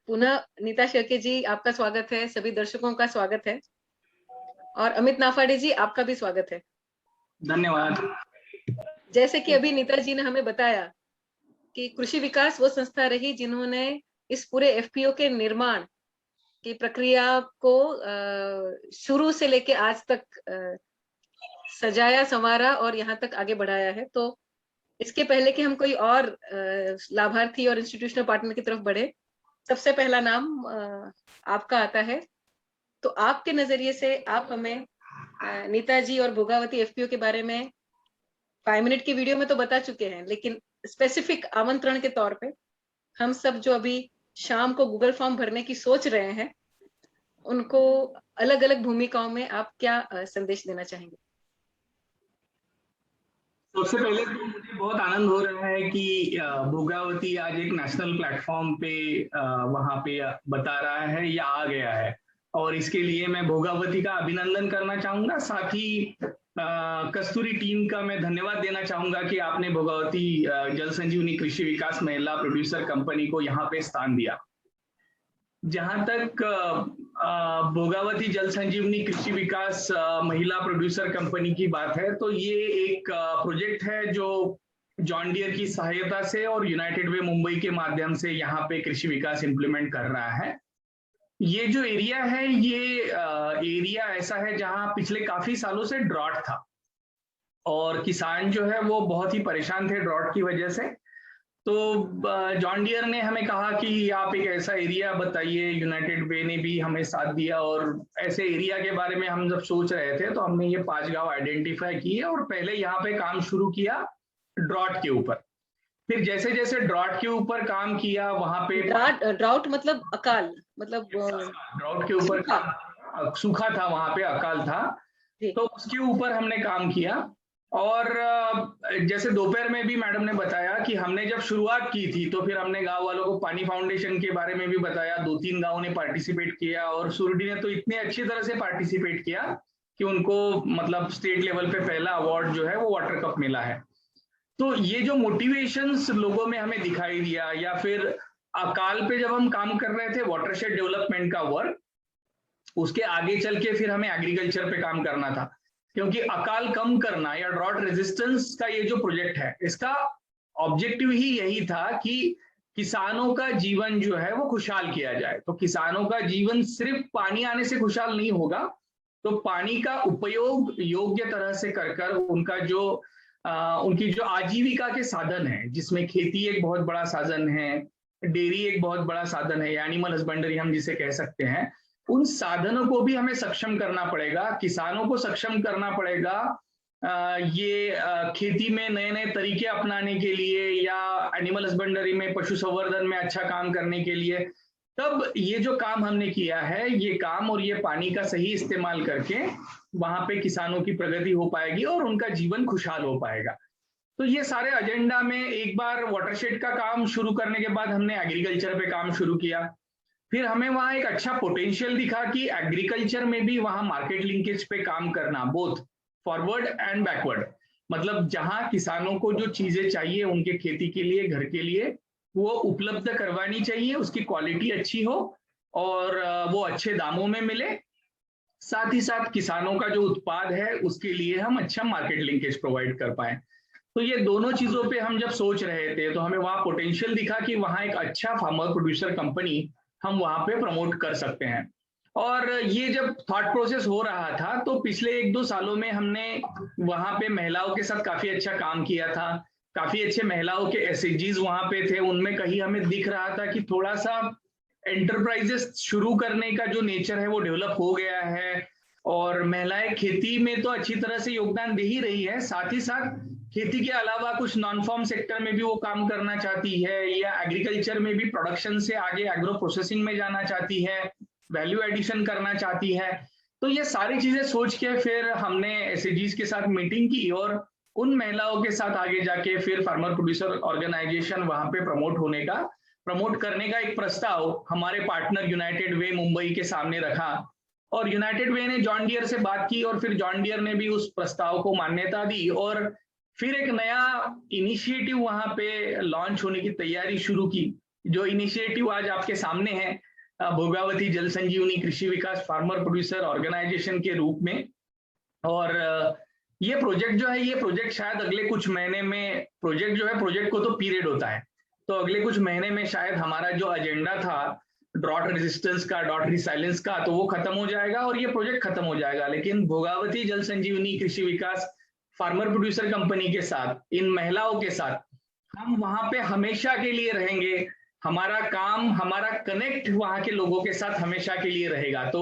पुनः नीता शेळके जी, आपका स्वागत है, सभी दर्शकों का स्वागत है और अमित नाफाडे जी, आपका भी स्वागत है। धन्यवाद। जैसे कि अभी नीता जी ने हमें बताया कि कृषि विकास वो संस्था रही जिन्होंने इस पूरे एफपीओ के निर्माण की प्रक्रिया को शुरू से लेके आज तक सजाया, संवारा और यहाँ तक आगे बढ़ाया है। तो इसके पहले कि हम कोई और लाभार्थी और इंस्टीट्यूशनल पार्टनर की तरफ बढ़े, सबसे पहला नाम आपका आता है। तो आपके नजरिए से आप हमें नीता जी और भोगावती एफपीओ के बारे में 5 मिनट की वीडियो में तो बता चुके हैं, लेकिन स्पेसिफिक आमंत्रण के तौर पे हम सब जो अभी शाम को गूगल फॉर्म भरने की सोच रहे हैं, उनको अलग अलग भूमिकाओं में आप क्या संदेश देना चाहेंगे? सबसे पहले तो मुझे बहुत आनंद हो रहा है कि भोगावती आज एक नेशनल प्लेटफॉर्म पे वहां पे बता रहा है या आ गया है, और इसके लिए मैं भोगावती का अभिनंदन करना चाहूंगा। साथ ही कस्तूरी टीम का मैं धन्यवाद देना चाहूंगा कि आपने भोगावती जल संजीवनी कृषि विकास महिला प्रोड्यूसर कंपनी को यहाँ पे स्थान दिया। जहां तक भोगावती जल संजीवनी कृषि विकास महिला प्रोड्यूसर कंपनी की बात है, तो ये एक प्रोजेक्ट है जो जॉन डियर की सहायता से और यूनाइटेड वे मुंबई के माध्यम से यहाँ पे कृषि विकास इंप्लीमेंट कर रहा है। ये जो एरिया है, ये एरिया ऐसा है जहां पिछले काफी सालों से ड्रॉट था और किसान जो है वो बहुत ही परेशान थे ड्रॉट की वजह से। तो जॉन डियर ने हमें कहा कि आप एक ऐसा एरिया बताइए। यूनाइटेड वे ने भी हमें साथ दिया और ऐसे एरिया के बारे में हम जब सोच रहे थे तो हमने ये 5 गांव आइडेंटिफाई किए और पहले यहाँ पे काम शुरू किया ड्रॉट के ऊपर। फिर जैसे जैसे ड्रॉट के ऊपर काम किया वहां पे ड्राउट मतलब अकाल, मतलब ड्रॉट के ऊपर सूखा था, वहां पे अकाल था, तो उसके ऊपर हमने काम किया। और जैसे दोपहर में भी मैडम ने बताया कि हमने जब शुरुआत की थी तो फिर हमने गांव वालों को पानी फाउंडेशन के बारे में भी बताया। 2-3 गांव ने पार्टिसिपेट किया और सुरडी ने तो इतने अच्छी तरह से पार्टिसिपेट किया कि उनको मतलब स्टेट लेवल पे पहला अवार्ड जो है वो वाटर कप मिला है। तो ये जो मोटिवेशंस लोगों में हमें दिखाई दिया, या फिर अकाल पे जब हम काम कर रहे थे वाटरशेड डेवलपमेंट का वर्क, उसके आगे चल के फिर हमें एग्रीकल्चर पे काम करना था, क्योंकि अकाल कम करना या ड्रॉट रेजिस्टेंस का ये जो प्रोजेक्ट है, इसका ऑब्जेक्टिव ही यही था कि किसानों का जीवन जो है वो खुशहाल किया जाए। तो किसानों का जीवन सिर्फ पानी आने से खुशहाल नहीं होगा, तो पानी का उपयोग योग्य तरह से कर कर उनका जो उनकी जो आजीविका के साधन है, जिसमें खेती एक बहुत बड़ा साधन है, डेयरी एक बहुत बड़ा साधन है, एनिमल हस्बेंड्री हम जिसे कह सकते हैं, उन साधनों को भी हमें सक्षम करना पड़ेगा, किसानों को सक्षम करना पड़ेगा ये खेती में नए नए तरीके अपनाने के लिए या एनिमल हस्बेंड्री में पशु संवर्धन में अच्छा काम करने के लिए। तब ये जो काम हमने किया है, ये काम और ये पानी का सही इस्तेमाल करके वहां पे किसानों की प्रगति हो पाएगी और उनका जीवन खुशहाल हो पाएगा। तो ये सारे एजेंडा में एक बार वाटरशेड का काम शुरू करने के बाद हमने एग्रीकल्चर पे काम शुरू किया। फिर हमें वहां एक अच्छा पोटेंशियल दिखा कि एग्रीकल्चर में भी वहां मार्केट लिंकेज पे काम करना, बोथ फॉरवर्ड एंड बैकवर्ड, मतलब जहां किसानों को जो चीजें चाहिए उनके खेती के लिए, घर के लिए, वो उपलब्ध करवानी चाहिए, उसकी क्वालिटी अच्छी हो और वो अच्छे दामों में मिले। साथ ही साथ किसानों का जो उत्पाद है उसके लिए हम अच्छा मार्केट लिंकेज प्रोवाइड कर पाए। तो ये दोनों चीजों पे हम जब सोच रहे थे तो हमें वहां पोटेंशियल दिखा कि वहां एक अच्छा फार्मर प्रोड्यूसर कंपनी हम वहां पे प्रमोट कर सकते हैं। और ये जब थॉट प्रोसेस हो रहा था तो पिछले 1-2 सालों में हमने वहां पे महिलाओं के साथ काफी अच्छा काम किया था। काफी अच्छे महिलाओं के एसएचजीज वहां पे थे, उनमें कहीं हमें दिख रहा था कि थोड़ा सा एंटरप्राइजेस शुरू करने का जो नेचर है वो डेवलप हो गया है और महिलाएं खेती में तो अच्छी तरह से योगदान दे ही रही है, साथ ही साथ खेती के अलावा कुछ नॉन फॉर्म सेक्टर में भी वो काम करना चाहती है या एग्रीकल्चर में भी प्रोडक्शन से आगे एग्रो प्रोसेसिंग में जाना चाहती है, वैल्यू एडिशन करना चाहती है। तो ये सारी चीजें सोच के फिर हमने एसएचजीज के साथ मीटिंग की और उन महिलाओं के साथ आगे जाके फिर फार्मर प्रोड्यूसर ऑर्गेनाइजेशन वहां पे प्रमोट करने का एक प्रस्ताव हमारे पार्टनर यूनाइटेड वे मुंबई के सामने रखा। और यूनाइटेड वे ने जॉन डियर से बात की और फिर जॉन डियर ने भी उस प्रस्ताव को मान्यता दी और फिर एक नया इनिशिएटिव वहां पे लॉन्च होने की तैयारी शुरू की, जो इनिशिएटिव आज आपके सामने है भोगावती जल संजीवनी कृषि विकास फार्मर प्रोड्यूसर ऑर्गेनाइजेशन के रूप में, और ये प्रोजेक्ट जो है, ये प्रोजेक्ट शायद अगले कुछ महीने में, प्रोजेक्ट को तो पीरियड होता है, तो अगले कुछ महीने में शायद हमारा जो एजेंडा था ड्रॉट रेजिस्टेंस का, ड्रॉट रिसाइलेंस का, तो वो खत्म हो जाएगा और ये प्रोजेक्ट खत्म हो जाएगा। लेकिन भोगावती जल संजीवनी कृषि विकास फार्मर प्रोड्यूसर कंपनी के साथ, इन महिलाओं के साथ हम वहां पे हमेशा के लिए रहेंगे। हमारा काम, हमारा कनेक्ट वहां के लोगों के साथ हमेशा के लिए रहेगा। तो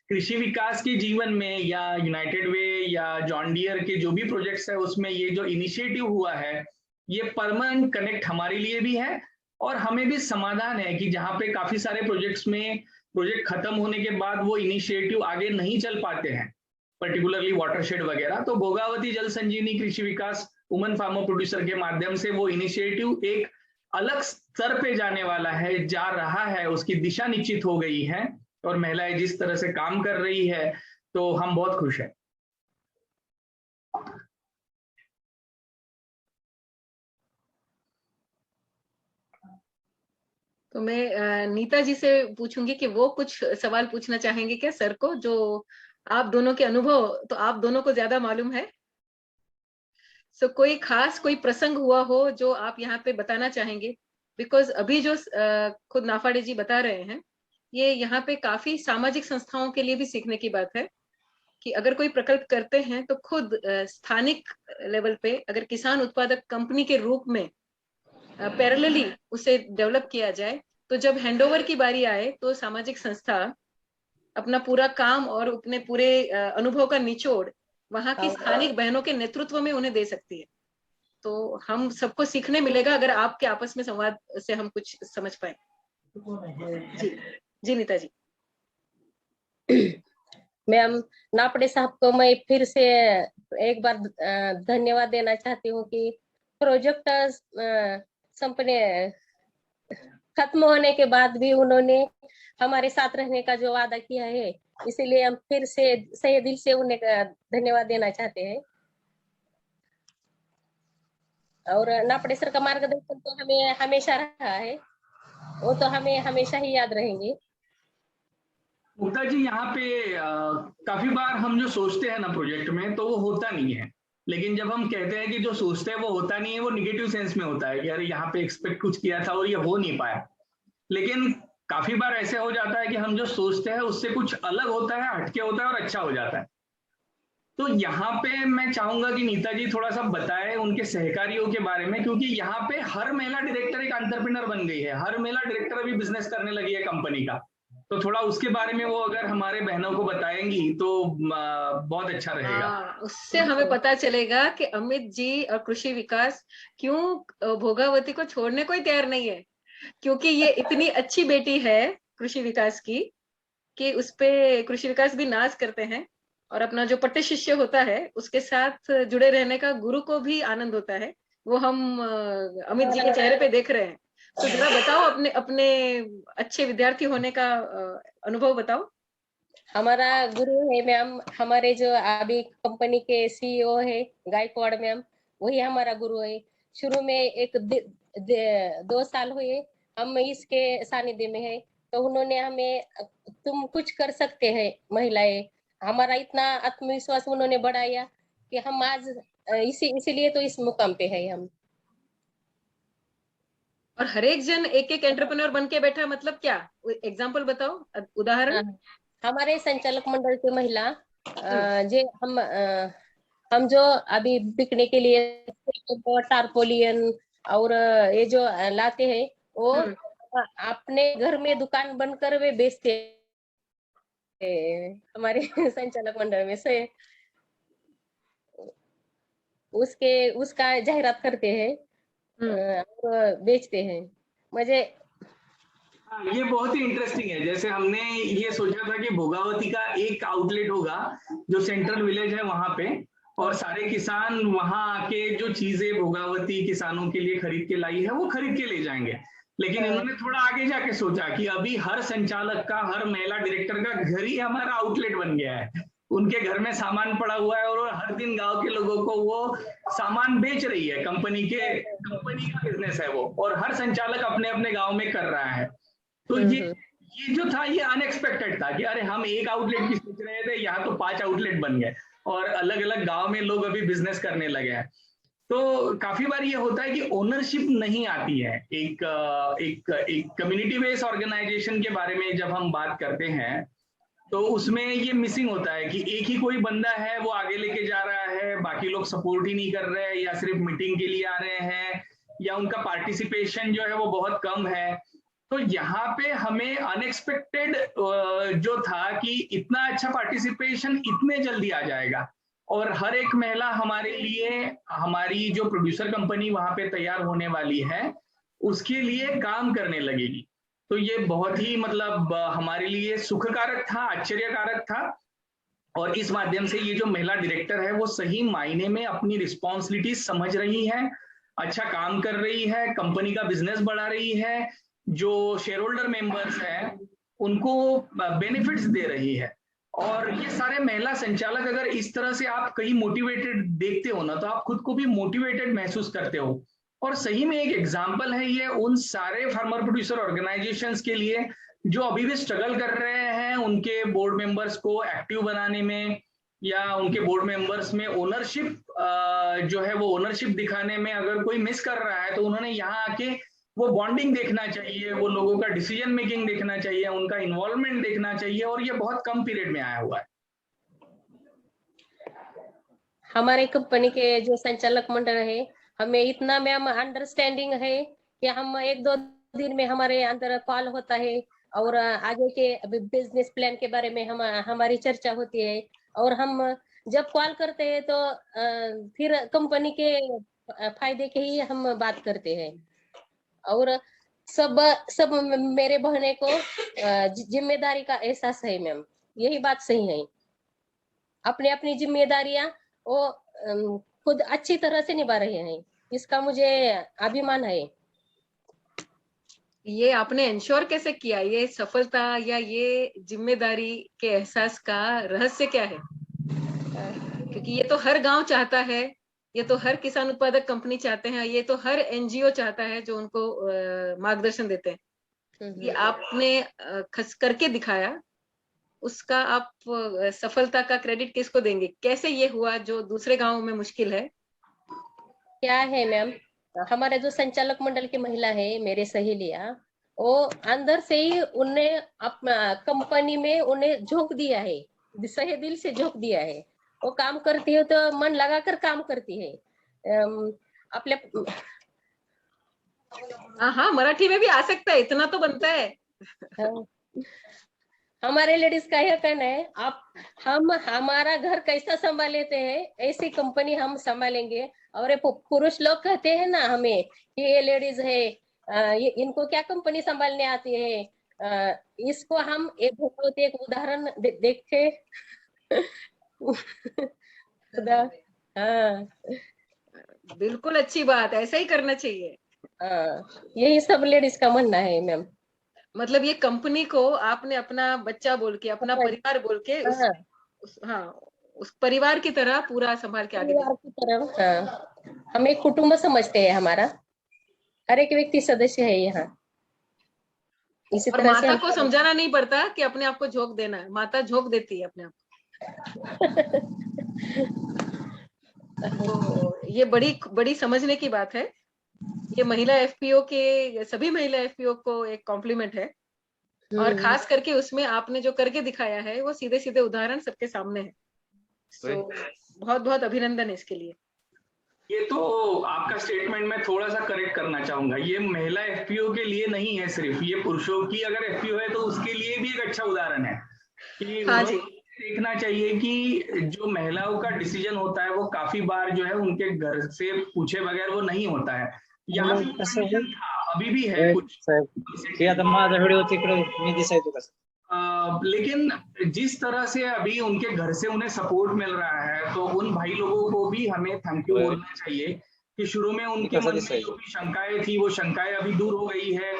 कृषि विकास के जीवन में या यूनाइटेड वे या जॉन डियर के जो भी प्रोजेक्ट्स है उसमें ये जो इनिशिएटिव हुआ है, ये परमानेंट कनेक्ट हमारे लिए भी है, और हमें भी समाधान है कि जहां पे काफी सारे प्रोजेक्ट्स में प्रोजेक्ट खत्म होने के बाद वो इनिशिएटिव आगे नहीं चल पाते हैं, पर्टिकुलरली वाटरशेड वगैरह, तो भोगावती जल संजीवनी कृषि विकास वुमन फार्मर प्रोड्यूसर के माध्यम से वो इनिशिएटिव एक अलग स्तर पे जाने वाला है, जा रहा है, उसकी दिशा निश्चित हो गई है, और महिलाएं जिस तरह से काम कर रही है, तो हम बहुत खुश हैं। तो मैं नीता जी से पूछूंगी कि वो कुछ सवाल पूछना चाहेंगे क्या सर को, जो आप दोनों के अनुभव तो आप दोनों को ज्यादा मालूम है। कोई खास कोई प्रसंग हुआ हो जो आप यहाँ पे बताना चाहेंगे, बिकॉज अभी जो खुद नाफाडे जी बता रहे हैं, ये यहाँ पे काफी सामाजिक संस्थाओं के लिए भी सीखने की बात है कि अगर कोई प्रकल्प करते हैं तो खुद स्थानिक लेवल पे अगर किसान उत्पादक कंपनी के रूप में पैरेलली उसे डेवलप किया जाए, तो जब हैंडओवर की बारी आए तो सामाजिक संस्था अपना पूरा काम और अपने पूरे अनुभव का निचोड़ वहां की स्थानिक बहनों के नेतृत्व में उन्हें दे सकती है। तो हम सबको सीखने मिलेगा अगर आपके आपस में संवाद से हम कुछ समझ पाए। जी जी नीता जी। मैम नाफाडे साहब को मैं फिर से एक बार धन्यवाद देना चाहती हूँ कि प्रोजेक्ट संपन्न खत्म होने के बाद भी उन्होंने हमारे साथ रहने का जो वादा किया है, इसीलिए हम फिर से सही दिल से उन्हें धन्यवाद देना चाहते हैं। और नाफाडे सर का मार्गदर्शन तो हमें हमेशा रहा है, वो तो हमें हमेशा ही याद रहेंगे। मुक्ता जी, यहाँ पे काफी बार हम जो सोचते हैं ना प्रोजेक्ट में, तो वो होता नहीं है, लेकिन जब हम कहते हैं कि जो सोचते हैं वो होता नहीं है, वो निगेटिव सेंस में होता है कि अरे यहाँ पे एक्सपेक्ट कुछ किया था और ये हो नहीं पाया। लेकिन काफी बार ऐसे हो जाता है कि हम जो सोचते हैं उससे कुछ अलग होता है, हटके होता है और अच्छा हो जाता है। तो यहाँ पे मैं चाहूंगा कि नीता जी थोड़ा सा बताएं उनके सहकारियों के बारे में, क्योंकि यहाँ पे हर महिला डायरेक्टर एक एंटरप्रेन्योर बन गई है, हर महिला डायरेक्टर अभी बिजनेस करने लगी है कंपनी का। तो थोड़ा उसके बारे में वो अगर हमारे बहनों को बताएंगी तो बहुत अच्छा रहेगा। उससे हमें पता चलेगा कि अमित जी और कृषि विकास क्यों भोगावती को छोड़ने को ही तैयार नहीं है, क्योंकि ये इतनी अच्छी बेटी है कृषि विकास की कि उसपे कृषि विकास भी नाज करते हैं, और अपना जो पट्टे शिष्य होता है उसके साथ जुड़े रहने का गुरु को भी आनंद होता है, वो हम अमित जी के चेहरे पे देख रहे हैं। तो जरा बताओ अपने अपने अच्छे विद्यार्थी होने का अनुभव बताओ। हमारा गुरु है मैम, हमारे जो अभी कंपनी के सीईओ है गायकवाड़ मैम, वही हमारा गुरु है। शुरू में एक 2 साल हुए हम इसके सानिध्य में है, तो उन्होंने हमें तुम कुछ कर सकते हैं महिलाएं, हमारा इतना आत्मविश्वास उन्होंने बढ़ाया कि हम आज इसीलिए तो इस मुकाम पे है हम। और हर एक जन एक एक एंटरप्रेन्योर बन के बैठा, मतलब क्या एग्जाम्पल बताओ, उदाहरण। हमारे संचालक मंडल की महिला जे हम जो अभी बिकने के लिए टारपोलियन और ये जो लाते हैं, वो अपने घर में दुकान बनकर वे बेचते हैं हमारे संचालक मंडल में से, उसका जाहिरात करते हैं और बेचते हैं। मुझे ये बहुत ही इंटरेस्टिंग है। जैसे हमने ये सोचा था कि भोगावती का एक आउटलेट होगा जो सेंट्रल विलेज है वहां पे, और सारे किसान वहां आके जो चीजें भोगावती किसानों के लिए खरीद के लाई है वो खरीद के ले जाएंगे। लेकिन इन्होंने थोड़ा आगे जाके सोचा कि अभी हर संचालक का, हर महिला डायरेक्टर का घर ही हमारा आउटलेट बन गया है, उनके घर में सामान पड़ा हुआ है और हर दिन गांव के लोगों को वो सामान बेच रही है। कंपनी का बिजनेस है वो, और हर संचालक अपने अपने गांव में कर रहा है। तो ये जो था ये अनएक्सपेक्टेड था कि अरे हम एक आउटलेट की सोच रहे थे, यहाँ तो 5 आउटलेट बन गए और अलग अलग गांव में लोग अभी बिजनेस करने लगे हैं। तो काफी बार ये होता है कि ओनरशिप नहीं आती है। एक कम्युनिटी बेस्ड ऑर्गेनाइजेशन के बारे में जब हम बात करते हैं तो उसमें ये मिसिंग होता है कि एक ही कोई बंदा है वो आगे लेके जा रहा है, बाकी लोग सपोर्ट ही नहीं कर रहे हैं, या सिर्फ मीटिंग के लिए आ रहे हैं, या उनका पार्टिसिपेशन जो है वो बहुत कम है। तो यहाँ पे हमें अनएक्सपेक्टेड जो था कि इतना अच्छा पार्टिसिपेशन इतने जल्दी आ जाएगा, और हर एक महिला हमारे लिए, हमारी जो प्रोड्यूसर कंपनी वहां पे तैयार होने वाली है उसके लिए काम करने लगेगी। तो ये बहुत ही मतलब हमारे लिए सुखकारक था, आश्चर्यकारक था। और इस माध्यम से ये जो महिला डायरेक्टर है वो सही मायने में अपनी रिस्पॉन्सिबिलिटी समझ रही है, अच्छा काम कर रही है, कंपनी का बिजनेस बढ़ा रही है, जो शेयर होल्डर मेंबर्स हैं उनको बेनिफिट्स दे रही है। और ये सारे महिला संचालक, अगर इस तरह से आप कहीं मोटिवेटेड देखते हो ना, तो आप खुद को भी मोटिवेटेड महसूस करते हो। और सही में एक एग्जाम्पल है ये उन सारे फार्मर प्रोड्यूसर ऑर्गेनाइजेशंस के लिए जो अभी भी स्ट्रगल कर रहे हैं उनके बोर्ड मेंबर्स को एक्टिव बनाने में, या उनके बोर्ड मेंबर्स में ओनरशिप जो है वो ओनरशिप दिखाने में। अगर कोई मिस कर रहा है तो उन्होंने यहाँ आके वो बॉन्डिंग देखना चाहिए, वो लोगों का डिसीजन मेकिंग देखना चाहिए, उनका इन्वॉल्वमेंट देखना चाहिए, और ये बहुत कम पीरियड में आया हुआ है। हमारे कंपनी के जो संचालक मंडल है, हमें इतना मैम अंडरस्टैंडिंग है कि हम 1-2 दिन में हमारे अंदर कॉल होता है और आगे के बिजनेस प्लान के बारे में हमारी चर्चा होती है। और हम जब कॉल करते हैं तो फिर कंपनी के फायदे के ही हम बात करते हैं। और सब मेरे बहने को जिम्मेदारी का एहसास है मैम, यही बात सही है। अपनी अपनी जिम्मेदारियां वो खुद अच्छी तरह से निभा रहे हैं, इसका मुझे अभिमान है। ये आपने इंश्योर कैसे किया, ये सफलता या ये जिम्मेदारी के एहसास का रहस्य क्या है? क्योंकि ये तो हर गांव चाहता है, ये तो हर किसान उत्पादक कंपनी चाहते हैं, ये तो हर एनजीओ चाहता है जो उनको मार्गदर्शन देते हैं। ये आपने खस करके दिखाया, उसका आप सफलता का क्रेडिट किसको देंगे? कैसे ये हुआ जो दूसरे गांवों में मुश्किल है? क्या है मैम, हमारे जो संचालक मंडल की महिला है, मेरे सहेलियां, वो अंदर से ही उन्हें अपना कंपनी में उन्हें झोंक दिया है, सही दिल से झोंक दिया है। वो काम करती है तो मन लगाकर काम करती है। अपने हाँ, मराठी में भी आ सकता है, इतना तो बनता है। हमारे लेडीज का यह कहना है, हम हमारा घर कैसा संभाल लेते हैं ऐसी कंपनी हम संभालेंगे। और पुरुष लोग कहते हैं ना हमें कि ये लेडीज है, इनको क्या कंपनी संभालने आती है। इसको हम एक उदाहरण देखे। हाँ, बिल्कुल अच्छी बात, ऐसा ही करना चाहिए। यही सब लेडीज का मानना है मैम। मतलब ये कंपनी को आपने अपना बच्चा बोल के, अपना परिवार बोल के, उस परिवार की तरह पूरा संभाल के आगे की तरह हम एक कुटुंब समझते हैं। हमारा हर एक व्यक्ति सदस्य है यहाँ। इसी तरह माता को समझाना नहीं पड़ता कि अपने आप को झोंक देना है, माता झोंक देती है अपने आप को। ये बड़ी समझने की बात है। ये महिला एफपीओ के सभी महिला एफपीओ को एक कॉम्प्लीमेंट है, और खास करके उसमें आपने जो करके दिखाया है वो सीधे सीधे उदाहरण सबके सामने है। बहुत बहुत अभिनंदन इसके लिए। ये तो आपका स्टेटमेंट में थोड़ा सा करेक्ट करना चाहूंगा, ये महिला एफपीओ के लिए नहीं है सिर्फ, ये पुरुषों की अगर एफपीओ है तो उसके लिए भी एक अच्छा उदाहरण है कि हाँ जी, देखना चाहिए कि जो महिलाओं का डिसीजन होता है वो काफी बार जो है उनके घर से पूछे बगैर वो नहीं होता है। यहाँ अभी भी है कुछ, लेकिन जिस तरह से अभी उनके घर से उन्हें सपोर्ट मिल रहा है, तो उन भाई लोगों को भी हमें थैंक यू बोलना चाहिए कि शुरू में उनके मन में जो भी शंकाएं थी वो शंकाएं अभी दूर हो गई है,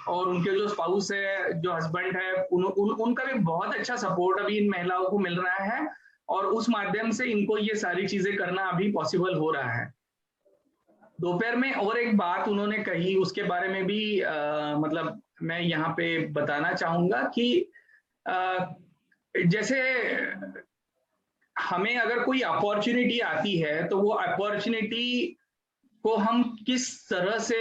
और उनके जो स्पाउस है, जो हस्बैंड है, उनका भी बहुत अच्छा सपोर्ट अभी इन महिलाओं को मिल रहा है। और उस माध्यम से इनको ये सारी चीजें करना अभी पॉसिबल हो रहा है। दोपहर में और एक बात उन्होंने कही, उसके बारे में भी मतलब मैं यहाँ पे बताना चाहूंगा कि जैसे हमें अगर कोई अपॉर्चुनिटी आती है तो वो अपॉर्चुनिटी को हम किस तरह से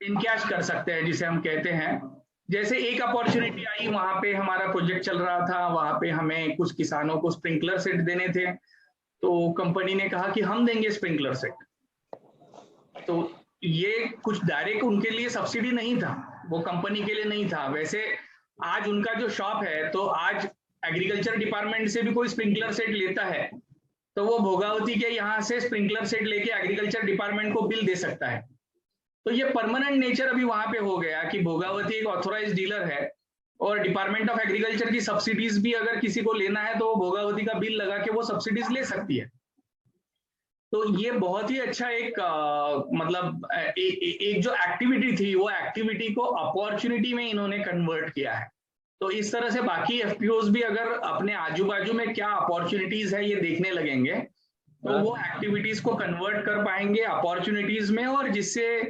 इनकैश कर सकते हैं, जिसे हम कहते हैं। जैसे एक अपॉर्चुनिटी आई, वहां पे हमारा प्रोजेक्ट चल रहा था, वहां पे हमें कुछ किसानों को स्प्रिंकलर सेट देने थे, तो कंपनी ने कहा कि हम देंगे स्प्रिंकलर सेट। तो ये कुछ डायरेक्ट उनके लिए सब्सिडी नहीं था, वो कंपनी के लिए नहीं था। वैसे आज उनका जो शॉप है, तो आज एग्रीकल्चर डिपार्टमेंट से भी कोई स्प्रिंकलर सेट लेता है तो वो भोगावती के यहाँ से स्प्रिंकलर सेट लेके एग्रीकल्चर डिपार्टमेंट को बिल दे सकता है। तो ये परमानेंट नेचर अभी वहां पे हो गया कि भोगावती एक ऑथोराइज्ड डीलर है और डिपार्टमेंट ऑफ एग्रीकल्चर की सब्सिडीज भी अगर किसी को लेना है तो वो भोगावती का बिल लगा के वो सब्सिडीज ले सकती है। तो ये बहुत ही अच्छा एक मतलब एक जो एक्टिविटी थी, वो एक्टिविटी को अपॉर्चुनिटी में इन्होंने कन्वर्ट किया है। तो इस तरह से बाकी एफपीओज भी अगर अपने आजू बाजू में क्या अपॉर्चुनिटीज है ये देखने लगेंगे तो वो एक्टिविटीज को कन्वर्ट कर पाएंगे अपॉर्चुनिटीज में, और जिससे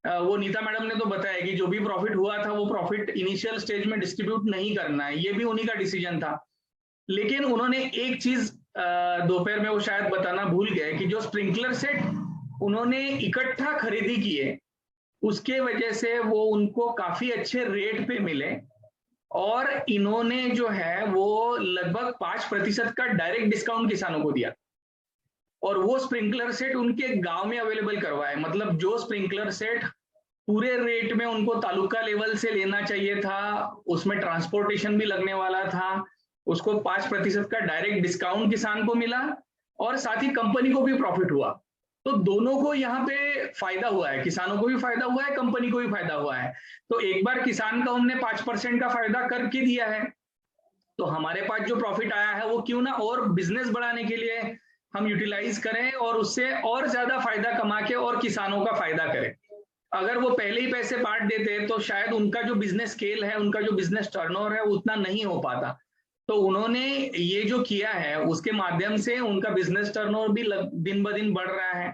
वो नीता मैडम ने तो बताया कि जो भी प्रॉफिट हुआ था वो प्रॉफिट इनिशियल स्टेज में डिस्ट्रीब्यूट नहीं करना है, ये भी उन्हीं का डिसीजन था। लेकिन उन्होंने एक चीज दोपहर में वो शायद बताना भूल गए कि जो स्प्रिंकलर सेट उन्होंने इकट्ठा खरीदी किए, उसके वजह से वो उनको काफी अच्छे रेट पे मिले, और इन्होंने जो है वो लगभग 5% का डायरेक्ट डिस्काउंट किसानों को दिया, और वो स्प्रिंकलर सेट उनके गांव में अवेलेबल करवाए। मतलब जो स्प्रिंकलर सेट पूरे रेट में उनको तालुका लेवल से लेना चाहिए था, उसमें ट्रांसपोर्टेशन भी लगने वाला था, उसको 5% का डायरेक्ट डिस्काउंट किसान को मिला, और साथ ही कंपनी को भी प्रॉफिट हुआ। तो दोनों को यहाँ पे फायदा हुआ है, किसानों को भी फायदा हुआ है, कंपनी को भी फायदा हुआ है। तो एक बार किसान का हमने 5% का फायदा करके दिया है, तो हमारे पास जो प्रॉफिट आया है वो क्यों ना और बिजनेस बढ़ाने के लिए हम यूटिलाइज करें और उससे और ज्यादा फायदा कमा के और किसानों का फायदा करें। अगर वो पहले ही पैसे बांट देते तो शायद उनका जो बिजनेस स्केल है, उनका जो बिजनेस टर्नओवर है, उतना नहीं हो पाता। तो उन्होंने ये जो किया है उसके माध्यम से उनका बिजनेस टर्नओवर भी दिन ब दिन बढ़ रहा है।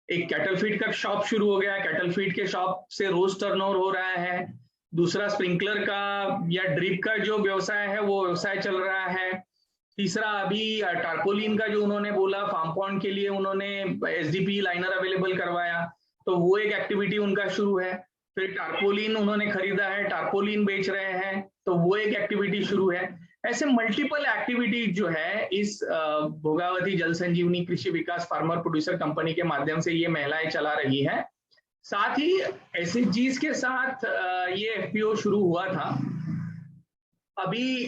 एक कैटल फीड का शॉप शुरू हो गया, कैटल फीड के शॉप से रोज टर्नओवर हो रहा है। दूसरा स्प्रिंकलर का या ड्रिप का जो व्यवसाय है वो व्यवसाय चल रहा है। तीसरा अभी टारपोलिन का जो उन्होंने बोला, फार्म पॉन्ड के लिए उन्होंने एसडीपी लाइनर अवेलेबल करवाया, तो वो एक एक्टिविटी उनका शुरू है। फिर टारपोलिन उन्होंने खरीदा है, टारपोलिन बेच रहे हैं, तो वो एक एक्टिविटी शुरू है। ऐसे मल्टीपल एक्टिविटी जो है इस भोगावती जल संजीवनी कृषि विकास फार्मर प्रोड्यूसर कंपनी के माध्यम से ये महिलाएं चला रही है। साथ ही एसएचजीज के साथ ये एफपीओ शुरू हुआ था। अभी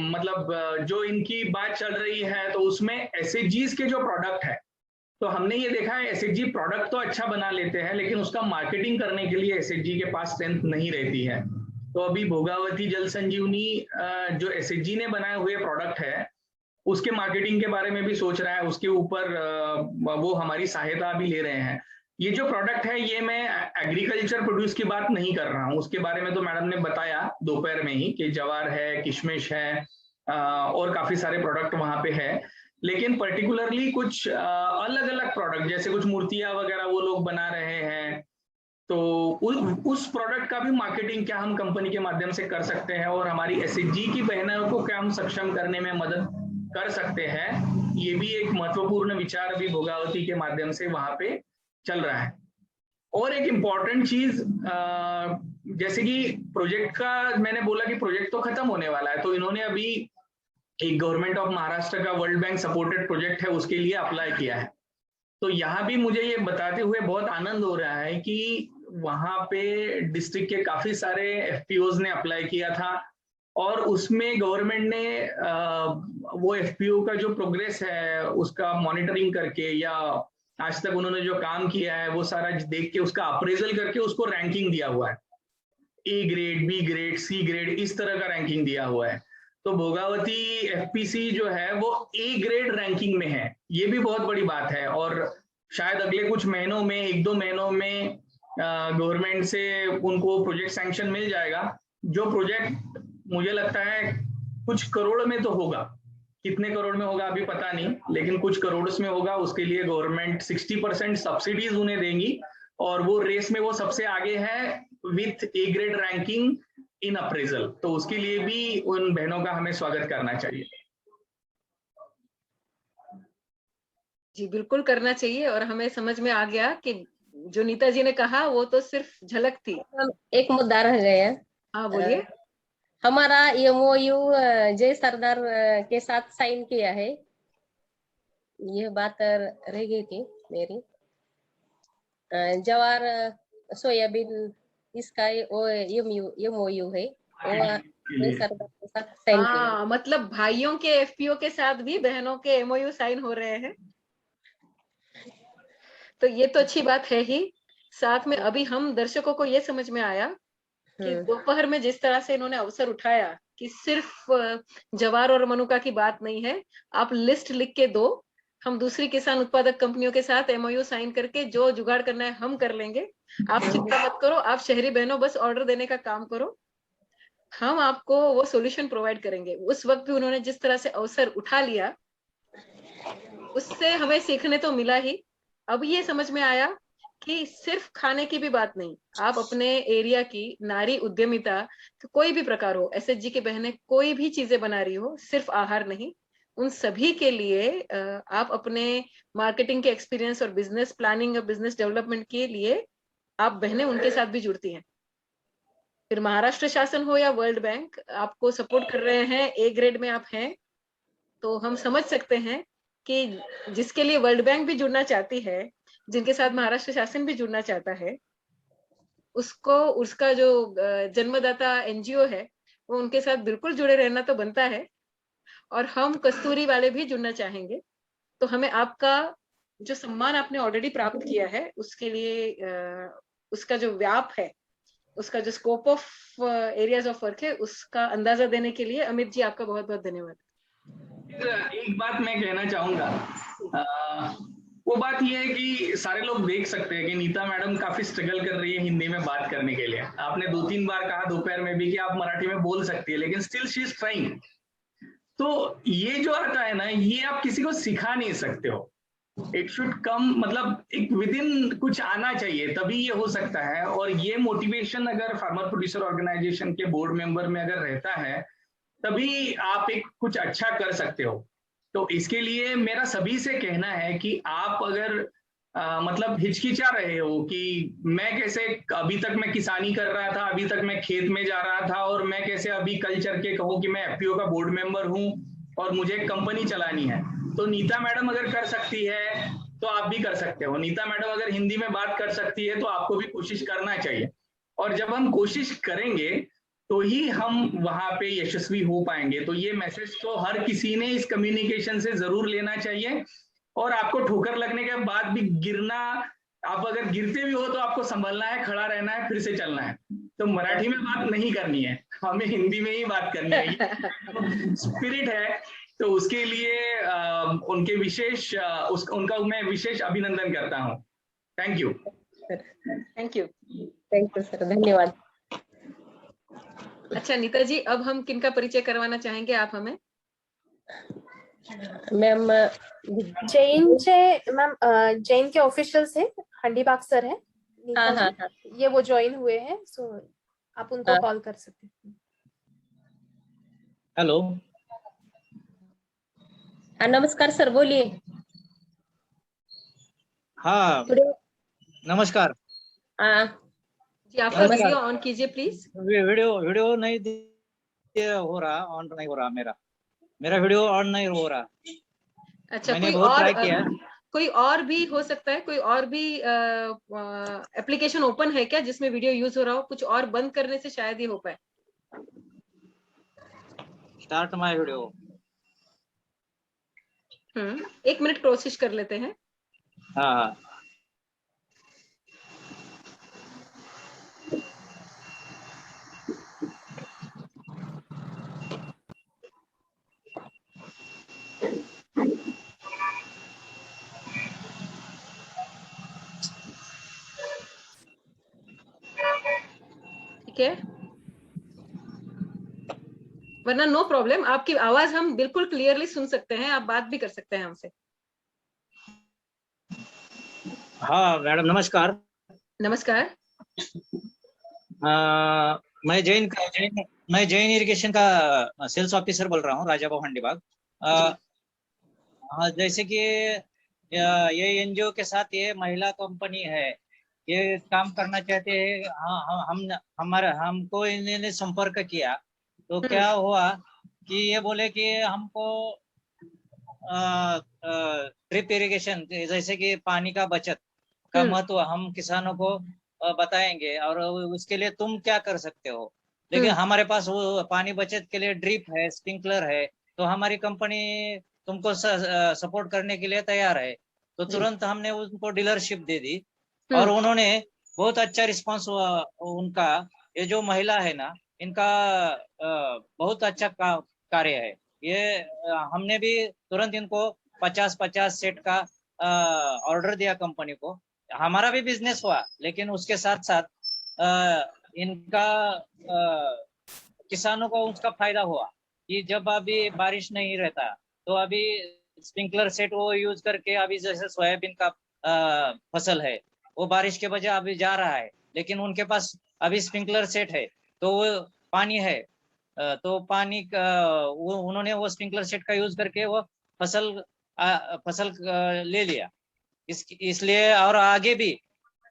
मतलब जो इनकी बात चल रही है तो उसमें एसएचजीज के जो प्रोडक्ट है, तो हमने ये देखा है एसएचजी प्रोडक्ट तो अच्छा बना लेते हैं, लेकिन उसका मार्केटिंग करने के लिए एसएचजी के पास स्ट्रेंथ नहीं रहती है। तो अभी भोगावती जल संजीवनी जो एसएचजी ने बनाए हुए प्रोडक्ट है उसके मार्केटिंग के बारे में भी सोच रहा है, उसके ऊपर वो हमारी सहायता भी ले रहे हैं। ये जो प्रोडक्ट है ये मैं एग्रीकल्चर प्रोड्यूस की बात नहीं कर रहा हूँ, उसके बारे में तो मैडम ने बताया दोपहर में ही कि जवार है, किशमिश है और काफी सारे प्रोडक्ट वहां पे है। लेकिन पर्टिकुलरली कुछ अलग अलग प्रोडक्ट जैसे कुछ मूर्तियां वगैरह वो लोग बना रहे हैं, तो उस प्रोडक्ट का भी मार्केटिंग क्या हम कंपनी के माध्यम से कर सकते हैं और हमारी एसएचजी की बहनों को क्या हम सक्षम करने में मदद कर सकते हैं, ये भी एक महत्वपूर्ण विचार अभी भोगावती के माध्यम से वहां पे चल रहा है। और एक इम्पॉर्टेंट चीज जैसे कि प्रोजेक्ट का मैंने बोला कि प्रोजेक्ट तो खत्म होने वाला है, तो इन्होंने अभी एक गवर्नमेंट ऑफ महाराष्ट्र का वर्ल्ड बैंक सपोर्टेड प्रोजेक्ट है उसके लिए अप्लाई किया है। तो यहाँ भी मुझे ये बताते हुए बहुत आनंद हो रहा है कि वहां पे डिस्ट्रिक्ट के काफी सारे एफपीओज ने अप्लाई किया था और उसमें गवर्नमेंट ने वो एफपीओ का जो प्रोग्रेस है उसका मॉनिटरिंग करके या आज तक उन्होंने जो काम किया है वो सारा देख के उसका अप्रेजल करके उसको रैंकिंग दिया हुआ है, A grade, B grade, C grade, इस तरह का रैंकिंग दिया हुआ है। तो भोगावती एफपीसी जो है वो ए ग्रेड रैंकिंग में है, ये भी बहुत बड़ी बात है। और शायद अगले कुछ महीनों में, 1-2 महीनों में गवर्नमेंट से उनको प्रोजेक्ट सैंक्शन मिल जाएगा, जो प्रोजेक्ट मुझे लगता है कुछ करोड़ में तो होगा, कितने करोड़ में होगा अभी पता नहीं, लेकिन कुछ करोड़ में होगा। उसके लिए गवर्नमेंट 60% सब्सिडीज उन्हें देंगी और वो रेस में वो सबसे आगे है with A grade ranking in appraisal. तो उसके लिए भी उन बहनों का हमें स्वागत करना चाहिए। जी बिल्कुल करना चाहिए। और हमें समझ में आ गया कि जो नीता जी ने कहा वो तो सिर्फ झलक थी। एक मुद्दा रह गया। हाँ बोलिए। हमारा MOU जय सरदार के साथ साइन किया है, यह बात रह गई थी मेरी। जवार सोयाबीन इसका MOU है, वो जय सरदार के साथ साइन किया है। हाँ मतलब भाइयों के FPO के साथ भी बहनों के MOU साइन हो रहे हैं, तो ये तो अच्छी बात है ही। साथ में अभी हम दर्शकों को ये समझ में आया कि दोपहर में जिस तरह से इन्होंने अवसर उठाया कि सिर्फ जवार और मनुका की बात नहीं है, आप लिस्ट लिख के दो, हम दूसरी किसान उत्पादक कंपनियों के साथ MOU साइन करके जो जुगाड़ करना है हम कर लेंगे। आप चिंता मत करो, आप शहरी बहनों बस ऑर्डर देने का काम करो, हम आपको वो सॉल्यूशन प्रोवाइड करेंगे। उस वक्त भी उन्होंने जिस तरह से अवसर उठा लिया, उससे हमें सीखने तो मिला ही। अब ये समझ में आया कि सिर्फ खाने की भी बात नहीं, आप अपने एरिया की नारी उद्यमिता तो कोई भी प्रकार हो, SHG की बहनें कोई भी चीजें बना रही हो, सिर्फ आहार नहीं, उन सभी के लिए आप अपने मार्केटिंग के एक्सपीरियंस और बिजनेस प्लानिंग और बिजनेस डेवलपमेंट के लिए आप बहनें उनके साथ भी जुड़ती हैं। फिर महाराष्ट्र शासन हो या वर्ल्ड बैंक आपको सपोर्ट कर रहे हैं, A ग्रेड में आप हैं, तो हम समझ सकते हैं कि जिसके लिए वर्ल्ड बैंक भी जुड़ना चाहती है, जिनके साथ महाराष्ट्र शासन भी जुड़ना चाहता है, उसको उसका जो जन्मदाता NGO है वो उनके साथ बिल्कुल जुड़े रहना तो बनता है। और हम कस्तूरी वाले भी जुड़ना चाहेंगे। तो हमें आपका जो सम्मान आपने ऑलरेडी प्राप्त किया है उसके लिए उसका जो व्याप है, उसका जो scope of areas of work है, उसका अंदाजा देने के लिए अमित जी आपका बहुत बहुत धन्यवाद। एक बात मैं कहना चाहूंगा, वो बात ये है कि सारे लोग देख सकते हैं कि नीता मैडम काफी स्ट्रगल कर रही है हिंदी में बात करने के लिए। आपने 2-3 बार कहा दोपहर में भी कि आप मराठी में बोल सकती है, लेकिन स्टिल शी इज ट्राइंग। तो ये जो आता है ना, ये आप किसी को सिखा नहीं सकते हो, इट शुड कम, मतलब एक विद इन कुछ आना चाहिए तभी ये हो सकता है। और ये मोटिवेशन अगर फार्मर प्रोड्यूसर ऑर्गेनाइजेशन के बोर्ड मेंबर में अगर रहता है तभी आप एक कुछ अच्छा कर सकते हो। तो इसके लिए मेरा सभी से कहना है कि आप अगर मतलब हिचकिचा रहे हो कि मैं कैसे, अभी तक मैं किसानी कर रहा था, अभी तक मैं खेत में जा रहा था, और मैं कैसे अभी कल चल के कहूँ कि मैं FPO का बोर्ड मेंबर हूँ और मुझे कंपनी चलानी है, तो नीता मैडम अगर कर सकती है तो आप भी कर सकते हो। नीता मैडम अगर हिंदी में बात कर सकती है तो आपको भी कोशिश करना चाहिए। और जब हम कोशिश करेंगे तो ही हम वहां पे यशस्वी हो पाएंगे। तो ये मैसेज तो हर किसी ने इस कम्युनिकेशन से जरूर लेना चाहिए। और आपको ठोकर लगने के बाद भी गिरना, आप अगर गिरते भी हो तो आपको संभलना है, खड़ा रहना है, फिर से चलना है। तो मराठी में बात नहीं करनी है, हमें हिंदी में ही बात करनी है। स्पिरिट है, तो उसके लिए उनके विशेष उनका मैं विशेष अभिनंदन करता हूँ। Thank you. Thank you. Thank you sir, धन्यवाद। अच्छा नीता जी, अब हम किनका परिचय करवाना चाहेंगे आप हमें? मैम जैन के ऑफिशियल्स है, हंडीबाग सर है, हाँ, ये वो ज्वाइन हुए हैं, सो आप उनको कॉल कर सकते हैं। हेलो, हाँ नमस्कार सर, बोलिए। हाँ नमस्कार। हाँ जी, आपका वीडियो ऑन कीजिए प्लीज। वीडियो नहीं हो रहा, ऑन नहीं हो रहा, मेरा वीडियो ऑन नहीं हो रहा। अच्छा, मैंने बहुत ट्राई किया। कोई और भी हो सकता है, कोई और भी एप्लीकेशन ओपन है क्या जिसमें वीडियो यूज हो रहा हो? कुछ और बंद करने से शायद ही हो पाए। Start my video. 1 मिनट कोशिश कर लेते हैं। हाँ ठीक है। वरना नो प्रॉब्लम, आपकी आवाज हम बिल्कुल क्लियरली सुन सकते हैं, आप बात भी कर सकते हैं हमसे। हाँ मैडम नमस्कार। नमस्कार। मैं जैन इरिगेशन का सेल्स ऑफिसर बोल रहा हूँ, राजा भवन बाग। हाँ, जैसे कि ये एनजीओ के साथ ये महिला कंपनी है, ये काम करना चाहते हैं। हाँ, हमारा हमको इन्होंने संपर्क किया, तो क्या हुआ कि ये बोले कि हमको ड्रिप इरिगेशन, जैसे कि पानी का बचत का महत्व हम किसानों को बताएंगे, और उसके लिए तुम क्या कर सकते हो। लेकिन हमारे पास वो पानी बचत के लिए ड्रिप है, स्प्रिंकलर है, तो हमारी कंपनी तुमको सपोर्ट करने के लिए तैयार है। तो तुरंत हमने उनको डीलरशिप दे दी, और उन्होंने बहुत अच्छा रिस्पांस हुआ उनका। ये जो महिला है ना, इनका बहुत अच्छा कार्य है ये। हमने भी तुरंत इनको 50-50 सेट का ऑर्डर दिया कंपनी को। हमारा भी बिजनेस हुआ, लेकिन उसके साथ साथ इनका किसानों को उसका फायदा हुआ कि जब अभी बारिश नहीं रहता, तो अभी स्प्रिंकलर सेट वो यूज करके, अभी जैसे सोयाबीन का फसल है, वो बारिश के वजह अभी जा रहा है, लेकिन उनके पास अभी स्प्रिंकलर सेट है, तो वो पानी है, तो पानी का वो उन्होंने वो स्प्रिंकलर सेट का यूज करके वो फसल ले लिया। इसलिए और आगे भी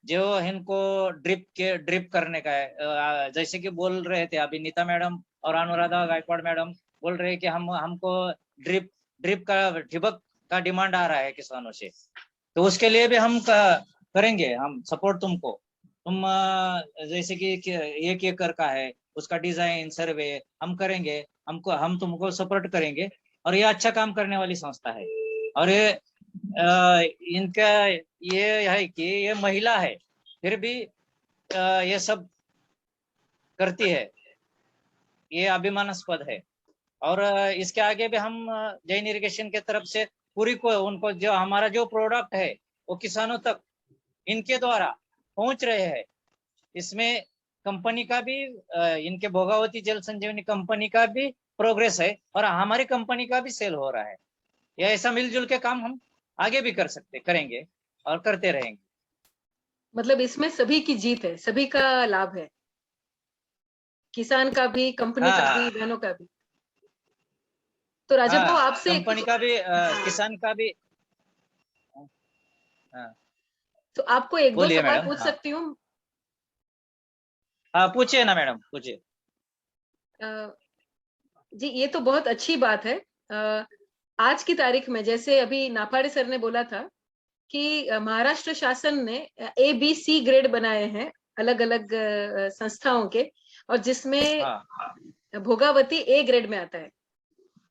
जो इनको ड्रिप करने का है, जैसे कि बोल रहे थे अभी नीता मैडम और अनुराधा गायकवाड़ मैडम बोल रहे हैं कि हमको ड्रिप का ठिबक का डिमांड आ रहा है किसानों से, तो उसके लिए भी हम करेंगे हम सपोर्ट तुमको। तुम जैसे कि 1 एकड़ का है, उसका डिजाइन सर्वे हम करेंगे, हम तुमको सपोर्ट करेंगे। और ये अच्छा काम करने वाली संस्था है, और ये इनका ये है कि ये महिला है, फिर भी ये सब करती है, ये अभिमानास्पद है। और इसके आगे भी हम जैन इरिगेशन के तरफ से पूरी को उनको जो हमारा जो प्रोडक्ट है वो किसानों तक इनके द्वारा पहुंच रहे हैं। इसमें कंपनी का भी इनके भोगावती जल संजीवनी कंपनी का भी प्रोग्रेस है, और हमारी कंपनी का भी सेल हो रहा है। ये ऐसा मिलजुल के काम हम आगे भी करेंगे और करते रहेंगे। मतलब इसमें सभी की जीत है, सभी का लाभ है, किसान का भी, कंपनी का भी, बहनों का भी। तो राजा भाऊ आपसे कंपनी का भी किसान का भी। तो आपको 1-2 सवाल पूछ हाँ। सकती हूँ? हाँ पूछिए ना मैडम, पूछिए। जी ये तो बहुत अच्छी बात है। आज की तारीख में जैसे अभी नाफाड़े सर ने बोला था कि महाराष्ट्र शासन ने ABC ग्रेड बनाए हैं अलग अलग संस्थाओं के, और जिसमें भोगावती A ग्रेड में आता है।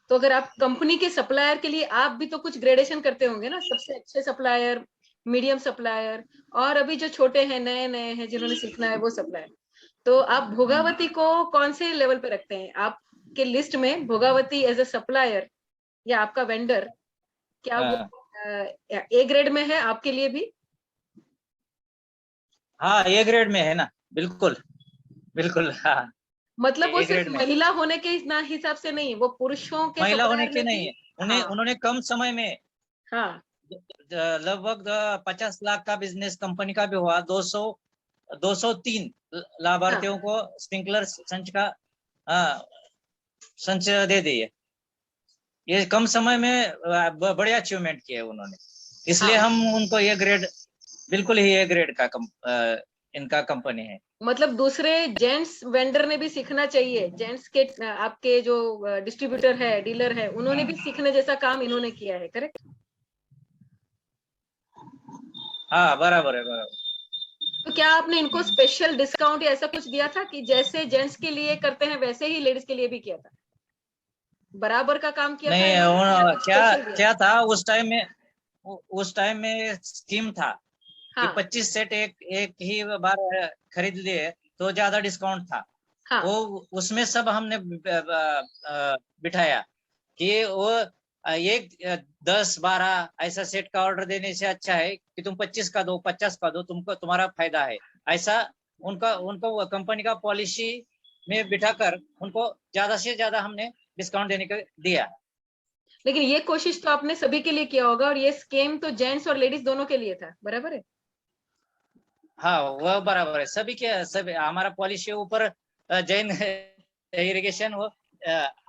तो अगर आप कंपनी के सप्लायर के लिए, आप भी तो कुछ ग्रेडेशन करते होंगे ना, सबसे अच्छे सप्लायर, मीडियम सप्लायर, और अभी जो छोटे हैं, नए नए हैं, जिन्होंने सीखना है वो सप्लायर। तो आप भोगावती को कौन से लेवल पे रखते हैं? आपके लिस्ट में भोगावती एज ए सप्लायर या आपका वेंडर, क्या वो A ग्रेड में है आपके लिए भी? हाँ A ग्रेड में है ना, बिल्कुल बिल्कुल। हाँ मतलब वो सिर्फ महिला होने के ना हिसाब से नहीं, वो पुरुषों के महिला होने के में नहीं है। उन्होंने कम समय में लगभग 50 लाख का बिजनेस कंपनी का भी हुआ। 203 लाभार्थियों को स्प्रिंकलर संच दे दिए। ये कम समय में बड़े अचीवमेंट किए उन्होंने, इसलिए हम उनको ये ग्रेड, बिल्कुल ही ये ग्रेड का इनका कंपनी है। मतलब दूसरे जेंट्स वेंडर ने भी सीखना चाहिए, जेंट्स के आपके जो डिस्ट्रीब्यूटर है, डीलर है, उन्होंने भी सीखने जैसा काम इन्होंने किया है, करेक्ट? हाँ बराबर है, बराबर। तो क्या आपने इनको स्पेशल डिस्काउंट या ऐसा कुछ दिया था कि जैसे जेंट्स के लिए करते हैं वैसे ही लेडीज के लिए भी किया था, बराबर का काम किया नहीं, था? क्या था उस टाइम में स्कीम था कि 25 सेट एक ही बार खरीद लिए तो ज्यादा डिस्काउंट था। वो उसमें सब हमने बिठाया कि वो 10-12 ऐसा सेट का ऑर्डर देने से अच्छा है कि तुम 25 का दो, 50 का दो, तुम्हारा फायदा है। ऐसा उनको कंपनी का पॉलिसी में बिठाकर उनको ज्यादा से ज्यादा हमने डिस्काउंट देने को दिया। लेकिन ये कोशिश तो आपने सभी के लिए किया होगा, और ये स्कीम तो जेंट्स और लेडीज दोनों के लिए था, बराबर है? हाँ वह बराबर है, सभी के सभी हमारा पॉलिसी ऊपर जैन इरिगेशन वो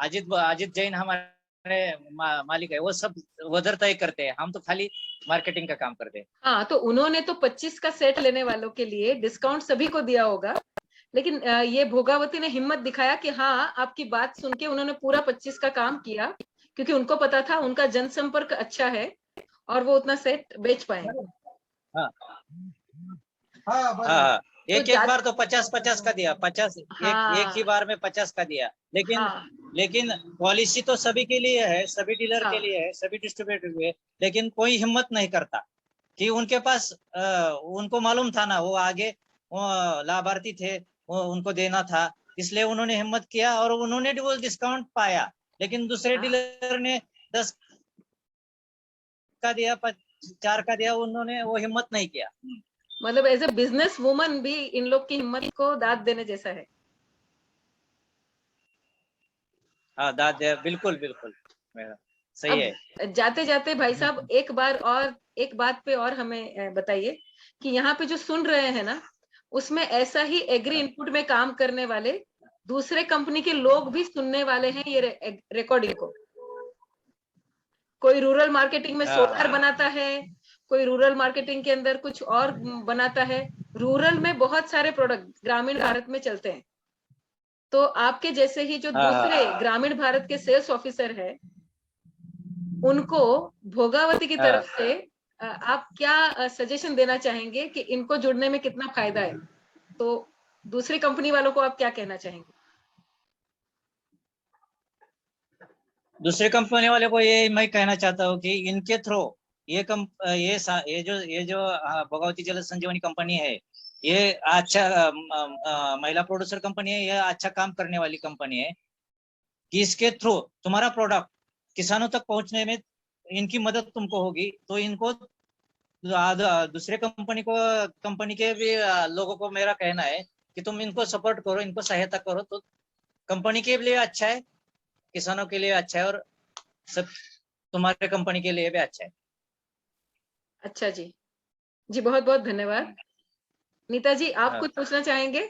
अजित जैन हमारे मालिक है, वो सब उधर तय करते हैं, हम तो खाली मार्केटिंग का काम करते हैं। हाँ, तो उन्होंने तो 25 का सेट लेने वालों के लिए डिस्काउंट सभी को दिया होगा, लेकिन ये भोगावती ने हिम्मत दिखाया कि हाँ, आपकी बात सुन के उन्होंने पूरा 25 का काम किया, क्योंकि उनको पता था उनका जनसंपर्क अच्छा है और वो उतना सेट बेच पाएंगे। हाँ हाँ, एक बार तो 50-50 का दिया, 50 हाँ, एक ही बार में 50 का दिया, लेकिन हाँ, लेकिन पॉलिसी तो सभी के लिए है, सभी डीलर हाँ, के लिए है, सभी डिस्ट्रीब्यूटर के लिए, लेकिन कोई हिम्मत नहीं करता कि उनके पास उनको मालूम था ना, वो आगे वो लाभार्थी थे, वो उनको देना था, इसलिए उन्होंने हिम्मत किया और उन्होंने वो डिस्काउंट पाया। लेकिन दूसरे डीलर ने 10 का दिया, 4 का दिया, उन्होंने वो हिम्मत नहीं किया। मतलब एज ए बिजनेस वुमन भी इन लोग की हिम्मत को दाद देने जैसा है। हाँ दाद दिया, बिल्कुल बिल्कुल सही है। जाते जाते भाई साहब एक बात पे और हमें बताइए कि यहाँ पे जो सुन रहे हैं ना, उसमें ऐसा ही एग्री इनपुट में काम करने वाले दूसरे कंपनी के लोग भी सुनने वाले हैं ये रिकॉर्डिंग को। कोई रूरल मार्केटिंग में सोलर बनाता है, कोई रूरल मार्केटिंग के अंदर कुछ और बनाता है। रूरल में बहुत सारे प्रोडक्ट ग्रामीण भारत में चलते हैं, तो आपके जैसे ही जो दूसरे ग्रामीण भारत के सेल्स ऑफिसर है, उनको भोगावती की तरफ से आप क्या सजेशन देना चाहेंगे कि इनको जुड़ने में कितना फायदा है? तो दूसरी कंपनी वालों को आप क्या कहना चाहेंगे? दूसरे कंपनी वाले को ये मैं कहना चाहता हूँ कि इनके थ्रू ये जो भोगावती जल संजीवनी कंपनी है, ये अच्छा महिला प्रोड्यूसर कंपनी है, ये अच्छा काम करने वाली कंपनी है कि इसके थ्रू तुम्हारा प्रोडक्ट किसानों तक पहुंचने में इनकी मदद तुमको होगी, तो इनको दूसरे कंपनी के भी लोगों को मेरा कहना है कि तुम इनको सपोर्ट करो, इनको सहायता करो, तो कंपनी के लिए अच्छा है, किसानों के लिए अच्छा है, और सब तुम्हारे कंपनी के लिए भी अच्छा है। अच्छा जी, जी बहुत बहुत धन्यवाद। नीता जी, आप कुछ पूछना चाहेंगे?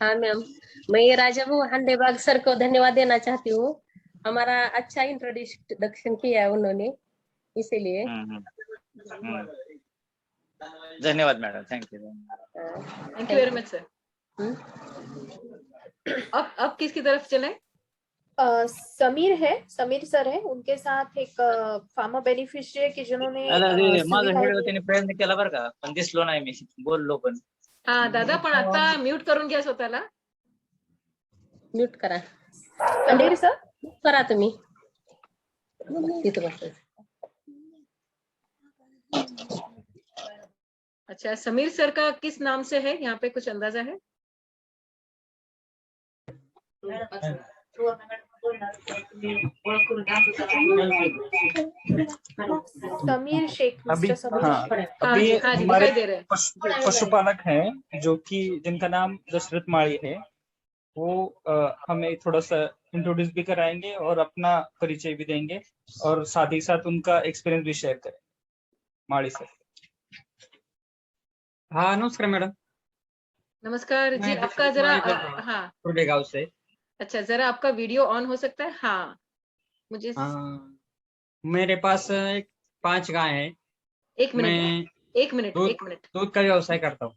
हाँ मैम, मैं राजाबू हंडेबाग सर को धन्यवाद देना चाहती हूँ, हमारा अच्छा इंट्रोडक्शन किया है उन्होंने, इसीलिए धन्यवाद madam, thank you very much sir. अब किसकी तरफ चले? समीर सर है, उनके साथ एक फार्मर बेनिफिशियरी की जिन्होंने माझं व्हिडिओ त्यांनी प्रयत्न केला बरं का, पण दिसलो नाही मी, बोललो पण. हा दादा, पण आता म्यूट करून घ्या स्वतःला. म्यूट करा. अंधेरी सर करा तुम्ही तिथं बस. अच्छा, समीर सर का किस नाम से है, यहाँ पे कुछ अंदाजा है? समीर शेख, अभी दिखाई दे रहे हैं। पशुपालक हैं जो कि जिनका नाम दशरथ माली है, वो हमें थोड़ा सा इंट्रोड्यूस भी कराएंगे और अपना परिचय भी देंगे और साथ ही साथ उनका एक्सपीरियंस भी शेयर करें। माली सर। हाँ नमस्कार मैडम। नमस्कार जी, आपका जरा हाँ गाँव से। अच्छा, जरा आपका वीडियो ऑन हो सकता है? हाँ मुझे मेरे पास 5 गाय है। एक मिनट दूध का व्यवसाय करता हूँ।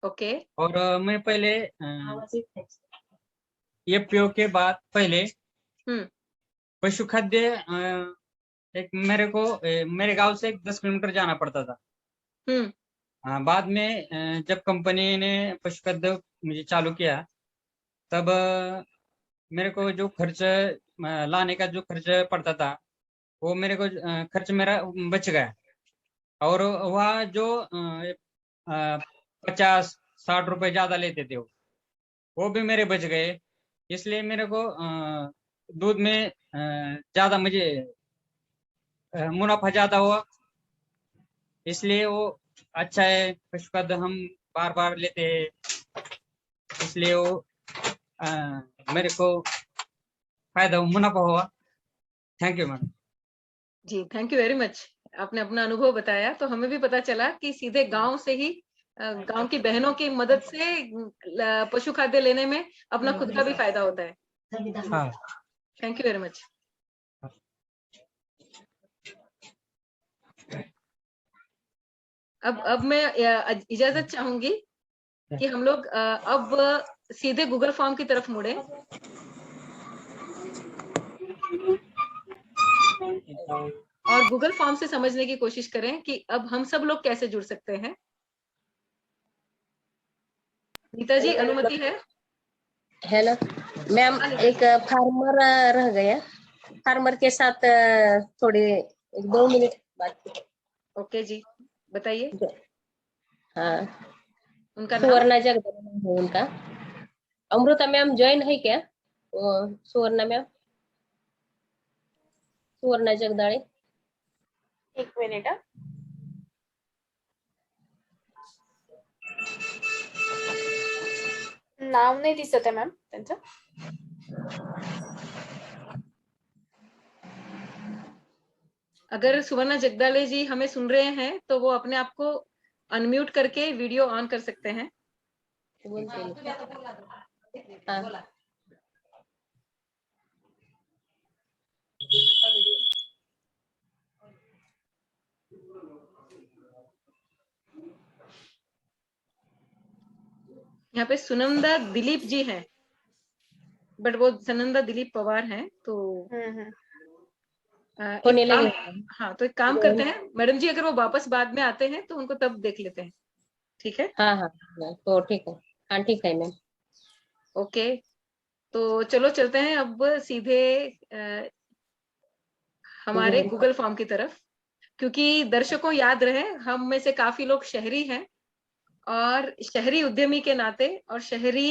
ओके। और मैं पहले ये पीओ के बाद पहले पशु खाद्य एक मेरे गांव से 10 किलोमीटर जाना पड़ता था। बाद में जब कंपनी ने पशु खाद्य मुझे चालू किया, तब मेरे को जो खर्च लाने का जो खर्च पड़ता था, वो मेरे को खर्च मेरा बच गया। और वह जो 50-60 रुपए ज्यादा लेते थे वो भी मेरे बच गए। इसलिए मेरे को दूध में ज्यादा मुझे मुनाफा ज्यादा हुआ, इसलिए वो अच्छा है। पशु खाद्य हम बार बार लेते हैं, इसलिए वो मेरे को फायदा मुनाफा हुआ। Thank you madam. जी, थैंक यू वेरी मच। आपने अपना अनुभव बताया तो हमें भी पता चला कि सीधे गांव से ही गांव की बहनों की मदद से पशु खाद्य लेने में अपना खुद का भी फायदा होता है। हाँ। Thank you very much. अब मैं इजाजत चाहूंगी कि हम लोग अब सीधे गूगल फॉर्म की तरफ मुड़े। और गूगल फॉर्म से समझने की कोशिश करें कि अब हम सब लोग कैसे जुड़ सकते हैं। नीता जी, अनुमति है? है ना मैम। एक फार्मर रह गया, फार्मर के साथ थोड़ी 2 मिनट बात। ओके जी, बताइए। हाँ, उनका नाम? सुवर्णा जगदम्बा है उनका। अमृता मैम ज्वाइन है क्या? सुवर्णा मैम, सुवर्णा जगदाळे। 1 मिनिट। नाव नाही दिसत आहे मॅम त्यांचं। अगर सुवर्णा जगदाळे जी हमें सुन रहे हैं तो वो अपने आप को अनम्यूट करके वीडियो ऑन कर सकते हैं। हाँ। यहाँ पे सुनंदा दिलीप जी हैं, बट वो सुनंदा दिलीप पवार हैं। तो होने एक काम, लगे। हाँ तो एक काम करते हैं मैडम जी, अगर वो वापस बाद में आते हैं तो उनको तब देख लेते हैं। ठीक है? हाँ हाँ तो ठीक है। हाँ ठीक है मैम। ओके, तो चलो चलते हैं अब सीधे हमारे गूगल फॉर्म की तरफ। क्योंकि दर्शकों याद रहे, हम में से काफी लोग शहरी हैं और शहरी उद्यमी के नाते और शहरी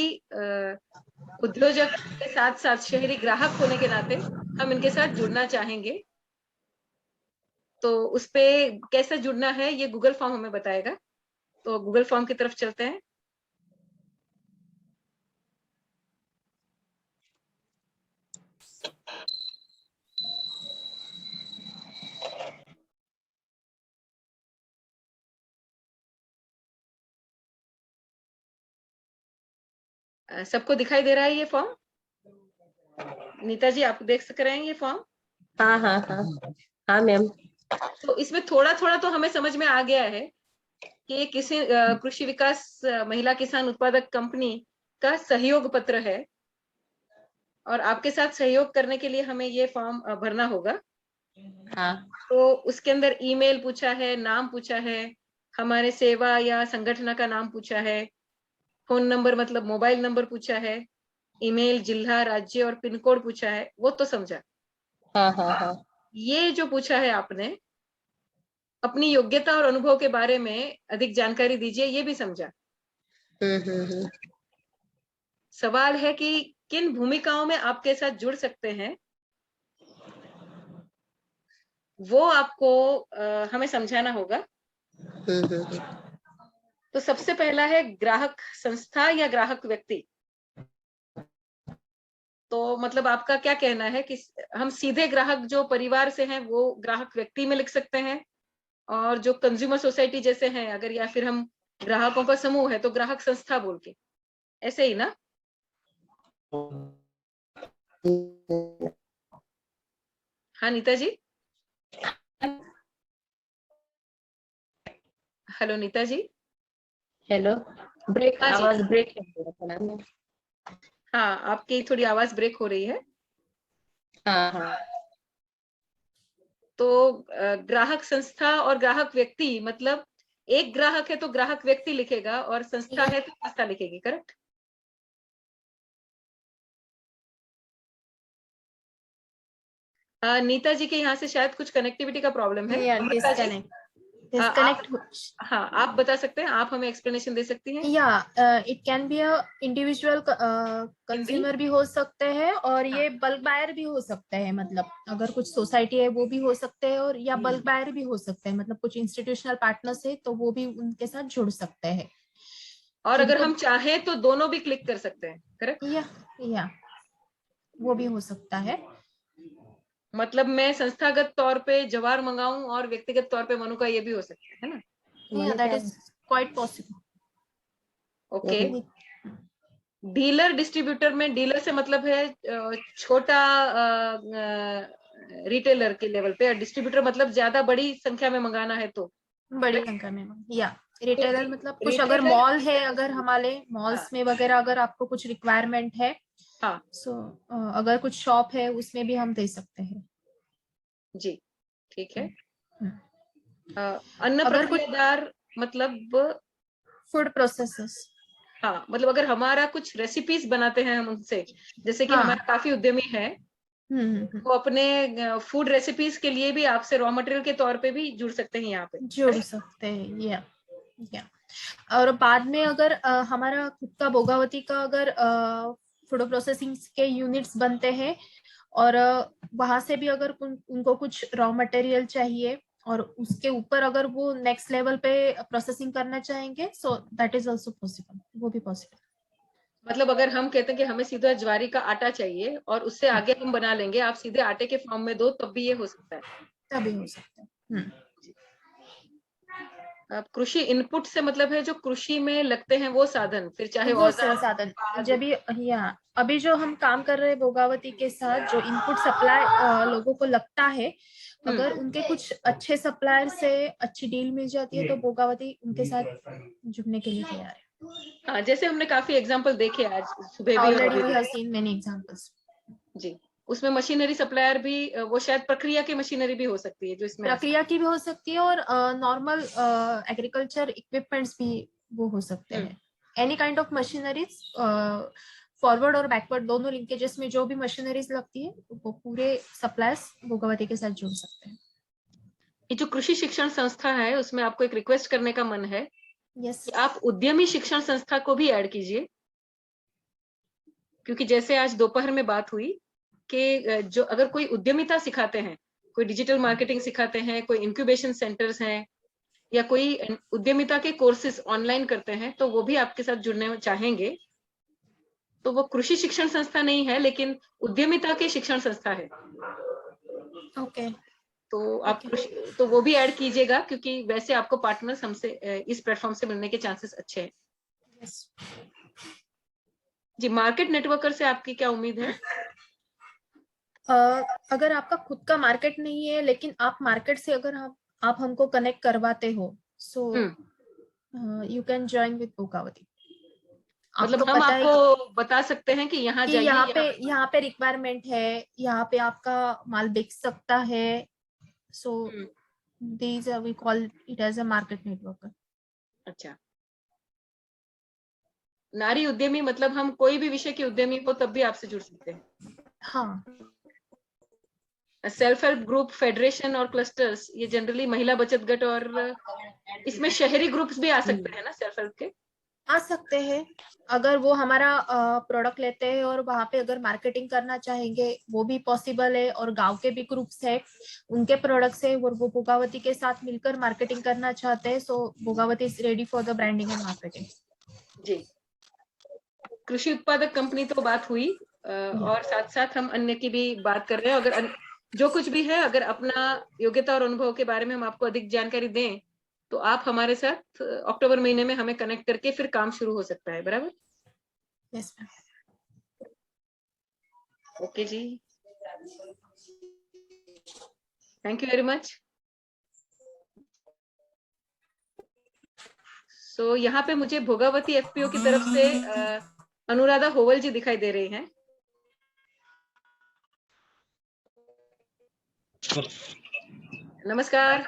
उद्योजक के साथ साथ शहरी ग्राहक होने के नाते हम इनके साथ जुड़ना चाहेंगे। तो उस पे कैसे जुड़ना है ये गूगल फॉर्म हमें बताएगा। तो गूगल फॉर्म की तरफ चलते हैं। सबको दिखाई दे रहा है ये फॉर्म? नीता जी, आप देख सक रहे हैं ये फॉर्म? हाँ हाँ हाँ हाँ मैम। तो इसमें थोड़ा थोड़ा तो हमें समझ में आ गया है कि ये किसी कृषि विकास महिला किसान उत्पादक कंपनी का सहयोग पत्र है और आपके साथ सहयोग करने के लिए हमें ये फॉर्म भरना होगा। हाँ। तो उसके अंदर ईमेल पूछा है, नाम पूछा है, हमारे सेवा या संगठन का नाम पूछा है, फोन नंबर मतलब मोबाइल नंबर पूछा है, ईमेल, जिला, राज्य और पिन कोड पूछा है। वो तो समझा। हाँ हाँ हाँ। ये जो पूछा है आपने, अपनी योग्यता और अनुभव के बारे में अधिक जानकारी दीजिए, ये भी समझा। सवाल है कि किन भूमिकाओं में आपके साथ जुड़ सकते हैं, वो आपको हमें समझाना होगा। तो सबसे पहला है ग्राहक संस्था या ग्राहक व्यक्ति। तो मतलब आपका क्या कहना है कि हम सीधे ग्राहक जो परिवार से हैं वो ग्राहक व्यक्ति में लिख सकते हैं, और जो कंज्यूमर सोसाइटी जैसे हैं अगर, या फिर हम ग्राहकों का समूह है तो ग्राहक संस्था बोल के, ऐसे ही ना? हाँ नीता जी? हेलो नीता जी? हेलो, ब्रेक, हाँ जी, आवाज ब्रेक है। हाँ आपकी थोड़ी आवाज ब्रेक हो रही है। हाँ हाँ। तो ग्राहक संस्था और ग्राहक व्यक्ति मतलब एक ग्राहक है तो ग्राहक व्यक्ति लिखेगा और संस्था है तो संस्था लिखेगी, करेक्ट? नीता जी के यहाँ से शायद कुछ कनेक्टिविटी का प्रॉब्लम है। डिस्कनेक्ट। हाँ आप बता सकते हैं, आप हमें एक्सप्लेनेशन दे सकती हैं। It can be a individual consumer भी हो सकते हैं और ये बल्क बायर भी हो सकते हैं। मतलब अगर कुछ सोसाइटी है वो भी हो सकते हैं, और या बल्क बायर भी हो सकते हैं। मतलब कुछ इंस्टीट्यूशनल पार्टनर्स है तो वो भी उनके साथ जुड़ सकते हैं। और अगर हम चाहें तो दोनों भी क्लिक कर सकते हैं, करेक्ट? या वो भी हो सकता है। मतलब मैं संस्थागत तौर पे जवार मंगाऊं और व्यक्तिगत तौर पे मनुका, ये भी हो सकता है ना? That is quite possible. Okay. Dealer distributor में डीलर से मतलब है छोटा रिटेलर के लेवल पे, और डिस्ट्रीब्यूटर मतलब ज्यादा बड़ी संख्या में मंगाना है तो बड़ी संख्या में, या रिटेलर मतलब कुछ अगर मॉल है, अगर हमारे मॉल्स में वगैरह अगर आपको कुछ रिक्वायरमेंट है, हाँ, सो अगर कुछ शॉप है उसमें भी हम दे सकते हैं। जी, ठीक है। अन्न प्रक्रियादार मतलब फूड प्रोसेसर्स। हाँ, मतलब अगर हमारा कुछ रेसिपीज बनाते हैं हम उनसे, जैसे कि हमारा काफी उद्यमी है, वो अपने फूड रेसिपीज के लिए भी आपसे रॉ मटेरियल के तौर पे भी जुड़ सकते हैं, यहाँ पे जुड़ सकते हैं। या और बाद में अगर हमारा खुद का भोगावती का अगर फूड प्रोसेसिंग के यूनिट्स बनते हैं और वहां से भी अगर उनको कुछ रॉ मटेरियल चाहिए और उसके ऊपर अगर वो नेक्स्ट लेवल पे प्रोसेसिंग करना चाहेंगे, so that is also possible, वो भी पॉसिबल। मतलब अगर हम कहते हैं कि हमें सीधा ज्वारी का आटा चाहिए और उससे आगे हम बना लेंगे, आप सीधे आटे के फॉर्म में दो, तब भी ये हो सकता है? तभी हो सकता है। अब कृषि इनपुट से मतलब है जो कृषि में लगते हैं वो साधन, फिर चाहे वो औजार, साधन। जब अभी जो हम काम कर रहे हैं भोगावती के साथ, जो इनपुट सप्लाई लोगों को लगता है, अगर उनके कुछ अच्छे सप्लायर से अच्छी डील मिल जाती है तो भोगावती उनके साथ जुड़ने के लिए तैयार है। हाँ, जैसे हमने काफी एग्जांपल देखे आज सुबह भी। Already we have seen many examples. जी, उसमें मशीनरी सप्लायर भी, वो शायद प्रक्रिया की मशीनरी भी हो सकती है जो इसमें प्रक्रिया की भी हो सकती है, और नॉर्मल एग्रीकल्चर इक्विपमेंट्स भी वो हो सकते हैं। Any kind of machineries, forward और बैकवर्ड दोनों लिंकेजेस में जो भी मशीनरीज लगती है वो पूरे सप्लायर्स भोगावती के साथ जुड़ सकते हैं। ये जो कृषि शिक्षण संस्था है उसमें आपको एक रिक्वेस्ट करने का मन है कि आप उद्यमी शिक्षण संस्था को भी ऐड कीजिए, क्योंकि जैसे आज दोपहर में बात हुई कि जो अगर कोई उद्यमिता सिखाते हैं, कोई डिजिटल मार्केटिंग सिखाते हैं, कोई इंक्यूबेशन सेंटर्स हैं, या कोई उद्यमिता के कोर्सेज ऑनलाइन करते हैं, तो वो भी आपके साथ जुड़ने चाहेंगे, तो वो कृषि शिक्षण संस्था नहीं है लेकिन उद्यमिता के शिक्षण संस्था है। ओके। तो आप तो वो भी ऐड कीजिएगा, क्योंकि वैसे आपको पार्टनर्स हमसे इस प्लेटफॉर्म से मिलने के चांसेस अच्छे हैं। जी, मार्केट नेटवर्कर से आपकी क्या उम्मीद है? अगर आपका खुद का मार्केट नहीं है लेकिन आप मार्केट से अगर आप हमको कनेक्ट करवाते हो, so you can join with Bhogawati. मतलब हम आपको बता सकते हैं कि यहाँ जाइए, यहाँ पे रिक्वायरमेंट है, यहाँ पे आपका माल बिक सकता है, सो these we call it as a market networker। अच्छा, नारी उद्यमी मतलब हम कोई भी विषय के उद्यमी हो तब भी आपसे जुड़ सकते हैं। हाँ। सेल्फ हेल्प ग्रुप, फेडरेशन और क्लस्टर्स, ये जनरली महिला बचत गट, और इसमें शहरी ग्रुप्स भी आ सकते हैं ना सेल्फ हेल्प के? आ सकते हैं, अगर वो हमारा प्रोडक्ट लेते हैं और वहां पे अगर मार्केटिंग करना चाहेंगे वो भी पॉसिबल है, और गांव के भी ग्रुप्स है, उनके प्रोडक्ट्स है और वो भोगावती के साथ मिलकर मार्केटिंग करना चाहते हैं, so Bhogawati is ready for the branding and marketing. जी, कृषि उत्पादक कंपनी तो बात हुई, और साथ साथ हम अन्य की भी बात कर रहे हैं। अगर जो कुछ भी है, अगर अपना योग्यता और अनुभव के बारे में हम आपको अधिक जानकारी दें तो आप हमारे साथ अक्टूबर महीने में हमें कनेक्ट करके फिर काम शुरू हो सकता है, बराबर? Yes ma'am. ओके जी, thank you very much. So यहाँ पे मुझे भोगावती एफपीओ की तरफ से अनुराधा होवल जी दिखाई दे रही हैं। नमस्कार।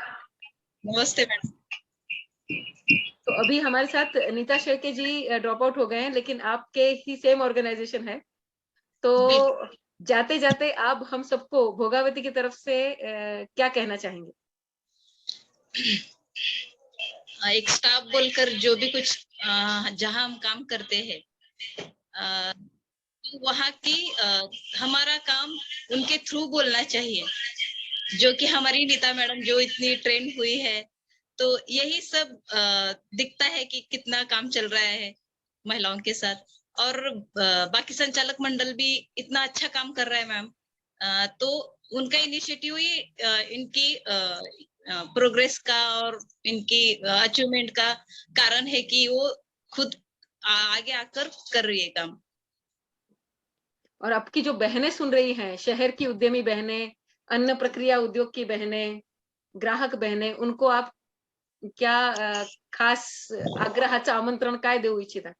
नमस्ते मैडम। तो अभी हमारे साथ नीता शेळके जी ड्रॉप आउट हो गए हैं, लेकिन आपके ही सेम ऑर्गेनाइजेशन है, तो जाते जाते आप हम सबको भोगावती की तरफ से क्या कहना चाहेंगे? एक स्टाफ बोलकर जो भी कुछ जहां हम काम करते हैं वहां की हमारा काम उनके थ्रू बोलना चाहिए, जो कि हमारी नीता मैडम जो इतनी ट्रेन हुई है, तो यही सब दिखता है कि कितना काम चल रहा है, महिलाओं के साथ, और बाकी संचालक मंडल भी इतना अच्छा काम कर रहा है मैम। तो उनका इनिशिएटिव ही इनकी प्रोग्रेस का और इनकी अचीवमेंट का कारण है कि वो खुद आगे आकर कर रही है काम। और आपकी जो बहनें सुन रही हैं, शहर की उद्यमी बहनें, अन्न प्रक्रिया उद्योग की बहनें, ग्राहक बहनें, उनको आप क्या खास आग्रहाचं आमंत्रण काय देऊ इच्छिता?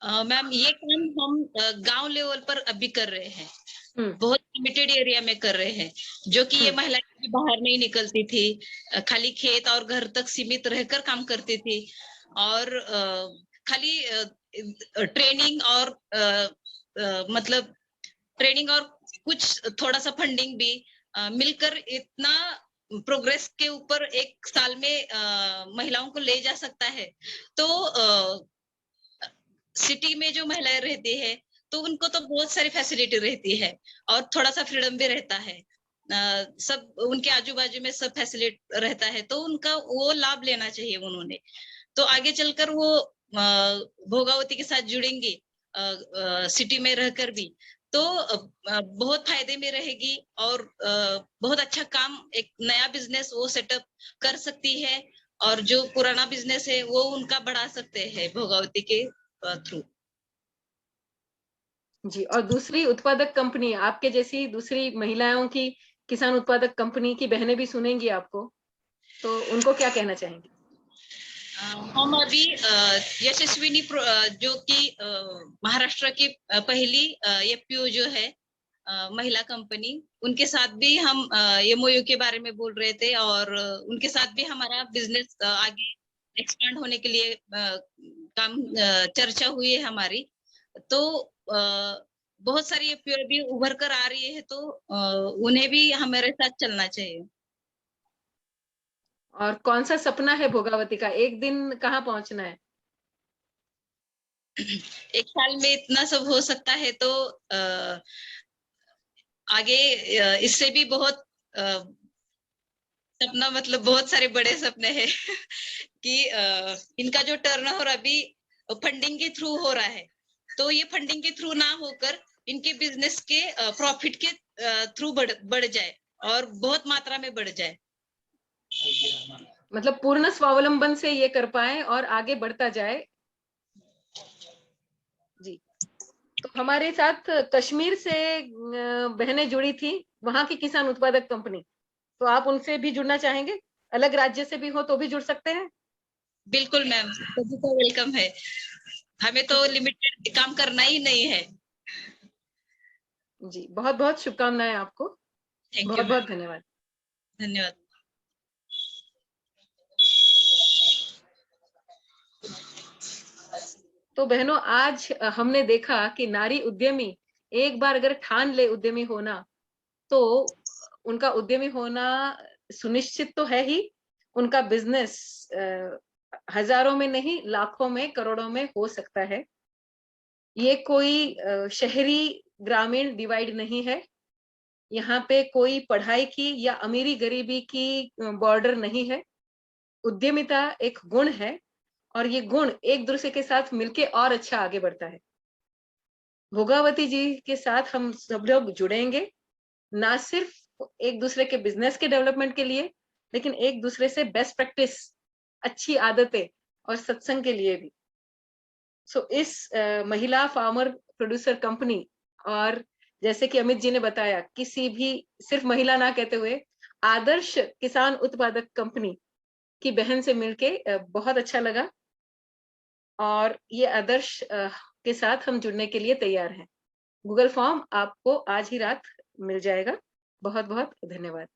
मैम ये काम हम गांव लेवल पर अभी कर रहे हैं, बहुत लिमिटेड एरिया में कर रहे हैं, जो कि ये महिलाएं बाहर नहीं निकलती थी, खाली खेत और घर तक सीमित रहकर काम करती थी, और खाली ट्रेनिंग और मतलब ट्रेनिंग और कुछ थोड़ा सा फंडिंग भी मिलकर इतना प्रोग्रेस के ऊपर एक साल में महिलाओं को ले जा सकता है। तो सिटी में जो महिलाएं रहती है तो उनको तो बहुत सारी फैसिलिटी रहती है और थोड़ा सा फ्रीडम भी रहता है, सब उनके आजू बाजू में सब फैसिलिटी रहता है, तो उनका वो लाभ लेना चाहिए उन्होंने। तो आगे चलकर वो भोगावती के साथ जुड़ेंगी सिटी में रहकर भी, तो बहुत फायदे में रहेगी और बहुत अच्छा काम, एक नया बिजनेस वो सेटअप कर सकती है, और जो पुराना बिजनेस है वो उनका बढ़ा सकते हैं भोगावती के थ्रू। जी, और दूसरी उत्पादक कंपनी, आपके जैसी दूसरी महिलाओं की किसान उत्पादक कंपनी की बहनें भी सुनेंगी आपको, तो उनको क्या कहना चाहेंगे? हम अभी यशस्विनी जो कि महाराष्ट्र की पहली एफपीओ जो है महिला कंपनी, उनके साथ भी हम एमओयू के बारे में बोल रहे थे, और उनके साथ भी हमारा बिजनेस आगे एक्सपांड होने के लिए काम चर्चा हुई है हमारी। तो बहुत सारी एफपीओ भी उभर कर आ रही है, तो उन्हें भी हमारे साथ चलना चाहिए। और कौन सा सपना है भोगावती का, एक दिन कहाँ पहुंचना है? एक साल में इतना सब हो सकता है, तो आगे इससे भी बहुत सपना, मतलब बहुत सारे बड़े सपने हैं कि इनका जो टर्नओवर अभी फंडिंग के थ्रू हो रहा है, तो ये फंडिंग के थ्रू ना होकर इनके बिजनेस के प्रॉफिट के थ्रू बढ़ जाए और बहुत मात्रा में बढ़ जाए, मतलब पूर्ण स्वावलंबन से ये कर पाए और आगे बढ़ता जाए। जी, तो हमारे साथ कश्मीर से बहनें जुड़ी थी, वहां की किसान उत्पादक कंपनी, तो आप उनसे भी जुड़ना चाहेंगे? अलग राज्य से भी हो तो भी जुड़ सकते हैं। बिल्कुल मैम, सभी को वेलकम है, हमें तो लिमिटेड काम करना ही नहीं है। जी, बहुत बहुत शुभकामनाएं आपको, बहुत बहुत धन्यवाद। धन्यवाद। तो बहनों, आज हमने देखा कि नारी उद्यमी एक बार अगर ठान ले उद्यमी होना, तो उनका उद्यमी होना सुनिश्चित तो है ही, उनका बिजनेस हजारों में नहीं, लाखों में, करोड़ों में हो सकता है। ये कोई शहरी ग्रामीण डिवाइड नहीं है, यहाँ पे कोई पढ़ाई की या अमीरी गरीबी की बॉर्डर नहीं है। उद्यमिता एक गुण है और ये गुण एक दूसरे के साथ मिलके और अच्छा आगे बढ़ता है। भोगावती जी के साथ हम सब लोग जुड़ेंगे, ना सिर्फ एक दूसरे के बिजनेस के डेवलपमेंट के लिए, लेकिन एक दूसरे से बेस्ट प्रैक्टिस, अच्छी आदतें और सत्संग के लिए भी। सो इस महिला फार्मर प्रोड्यूसर कंपनी, और जैसे कि अमित जी ने बताया, किसी भी सिर्फ महिला ना कहते हुए आदर्श किसान उत्पादक कंपनी की बहन से मिलके बहुत अच्छा लगा, और ये आदर्श के साथ हम जुड़ने के लिए तैयार हैं। गूगल फॉर्म आपको आज ही रात मिल जाएगा। बहुत बहुत धन्यवाद।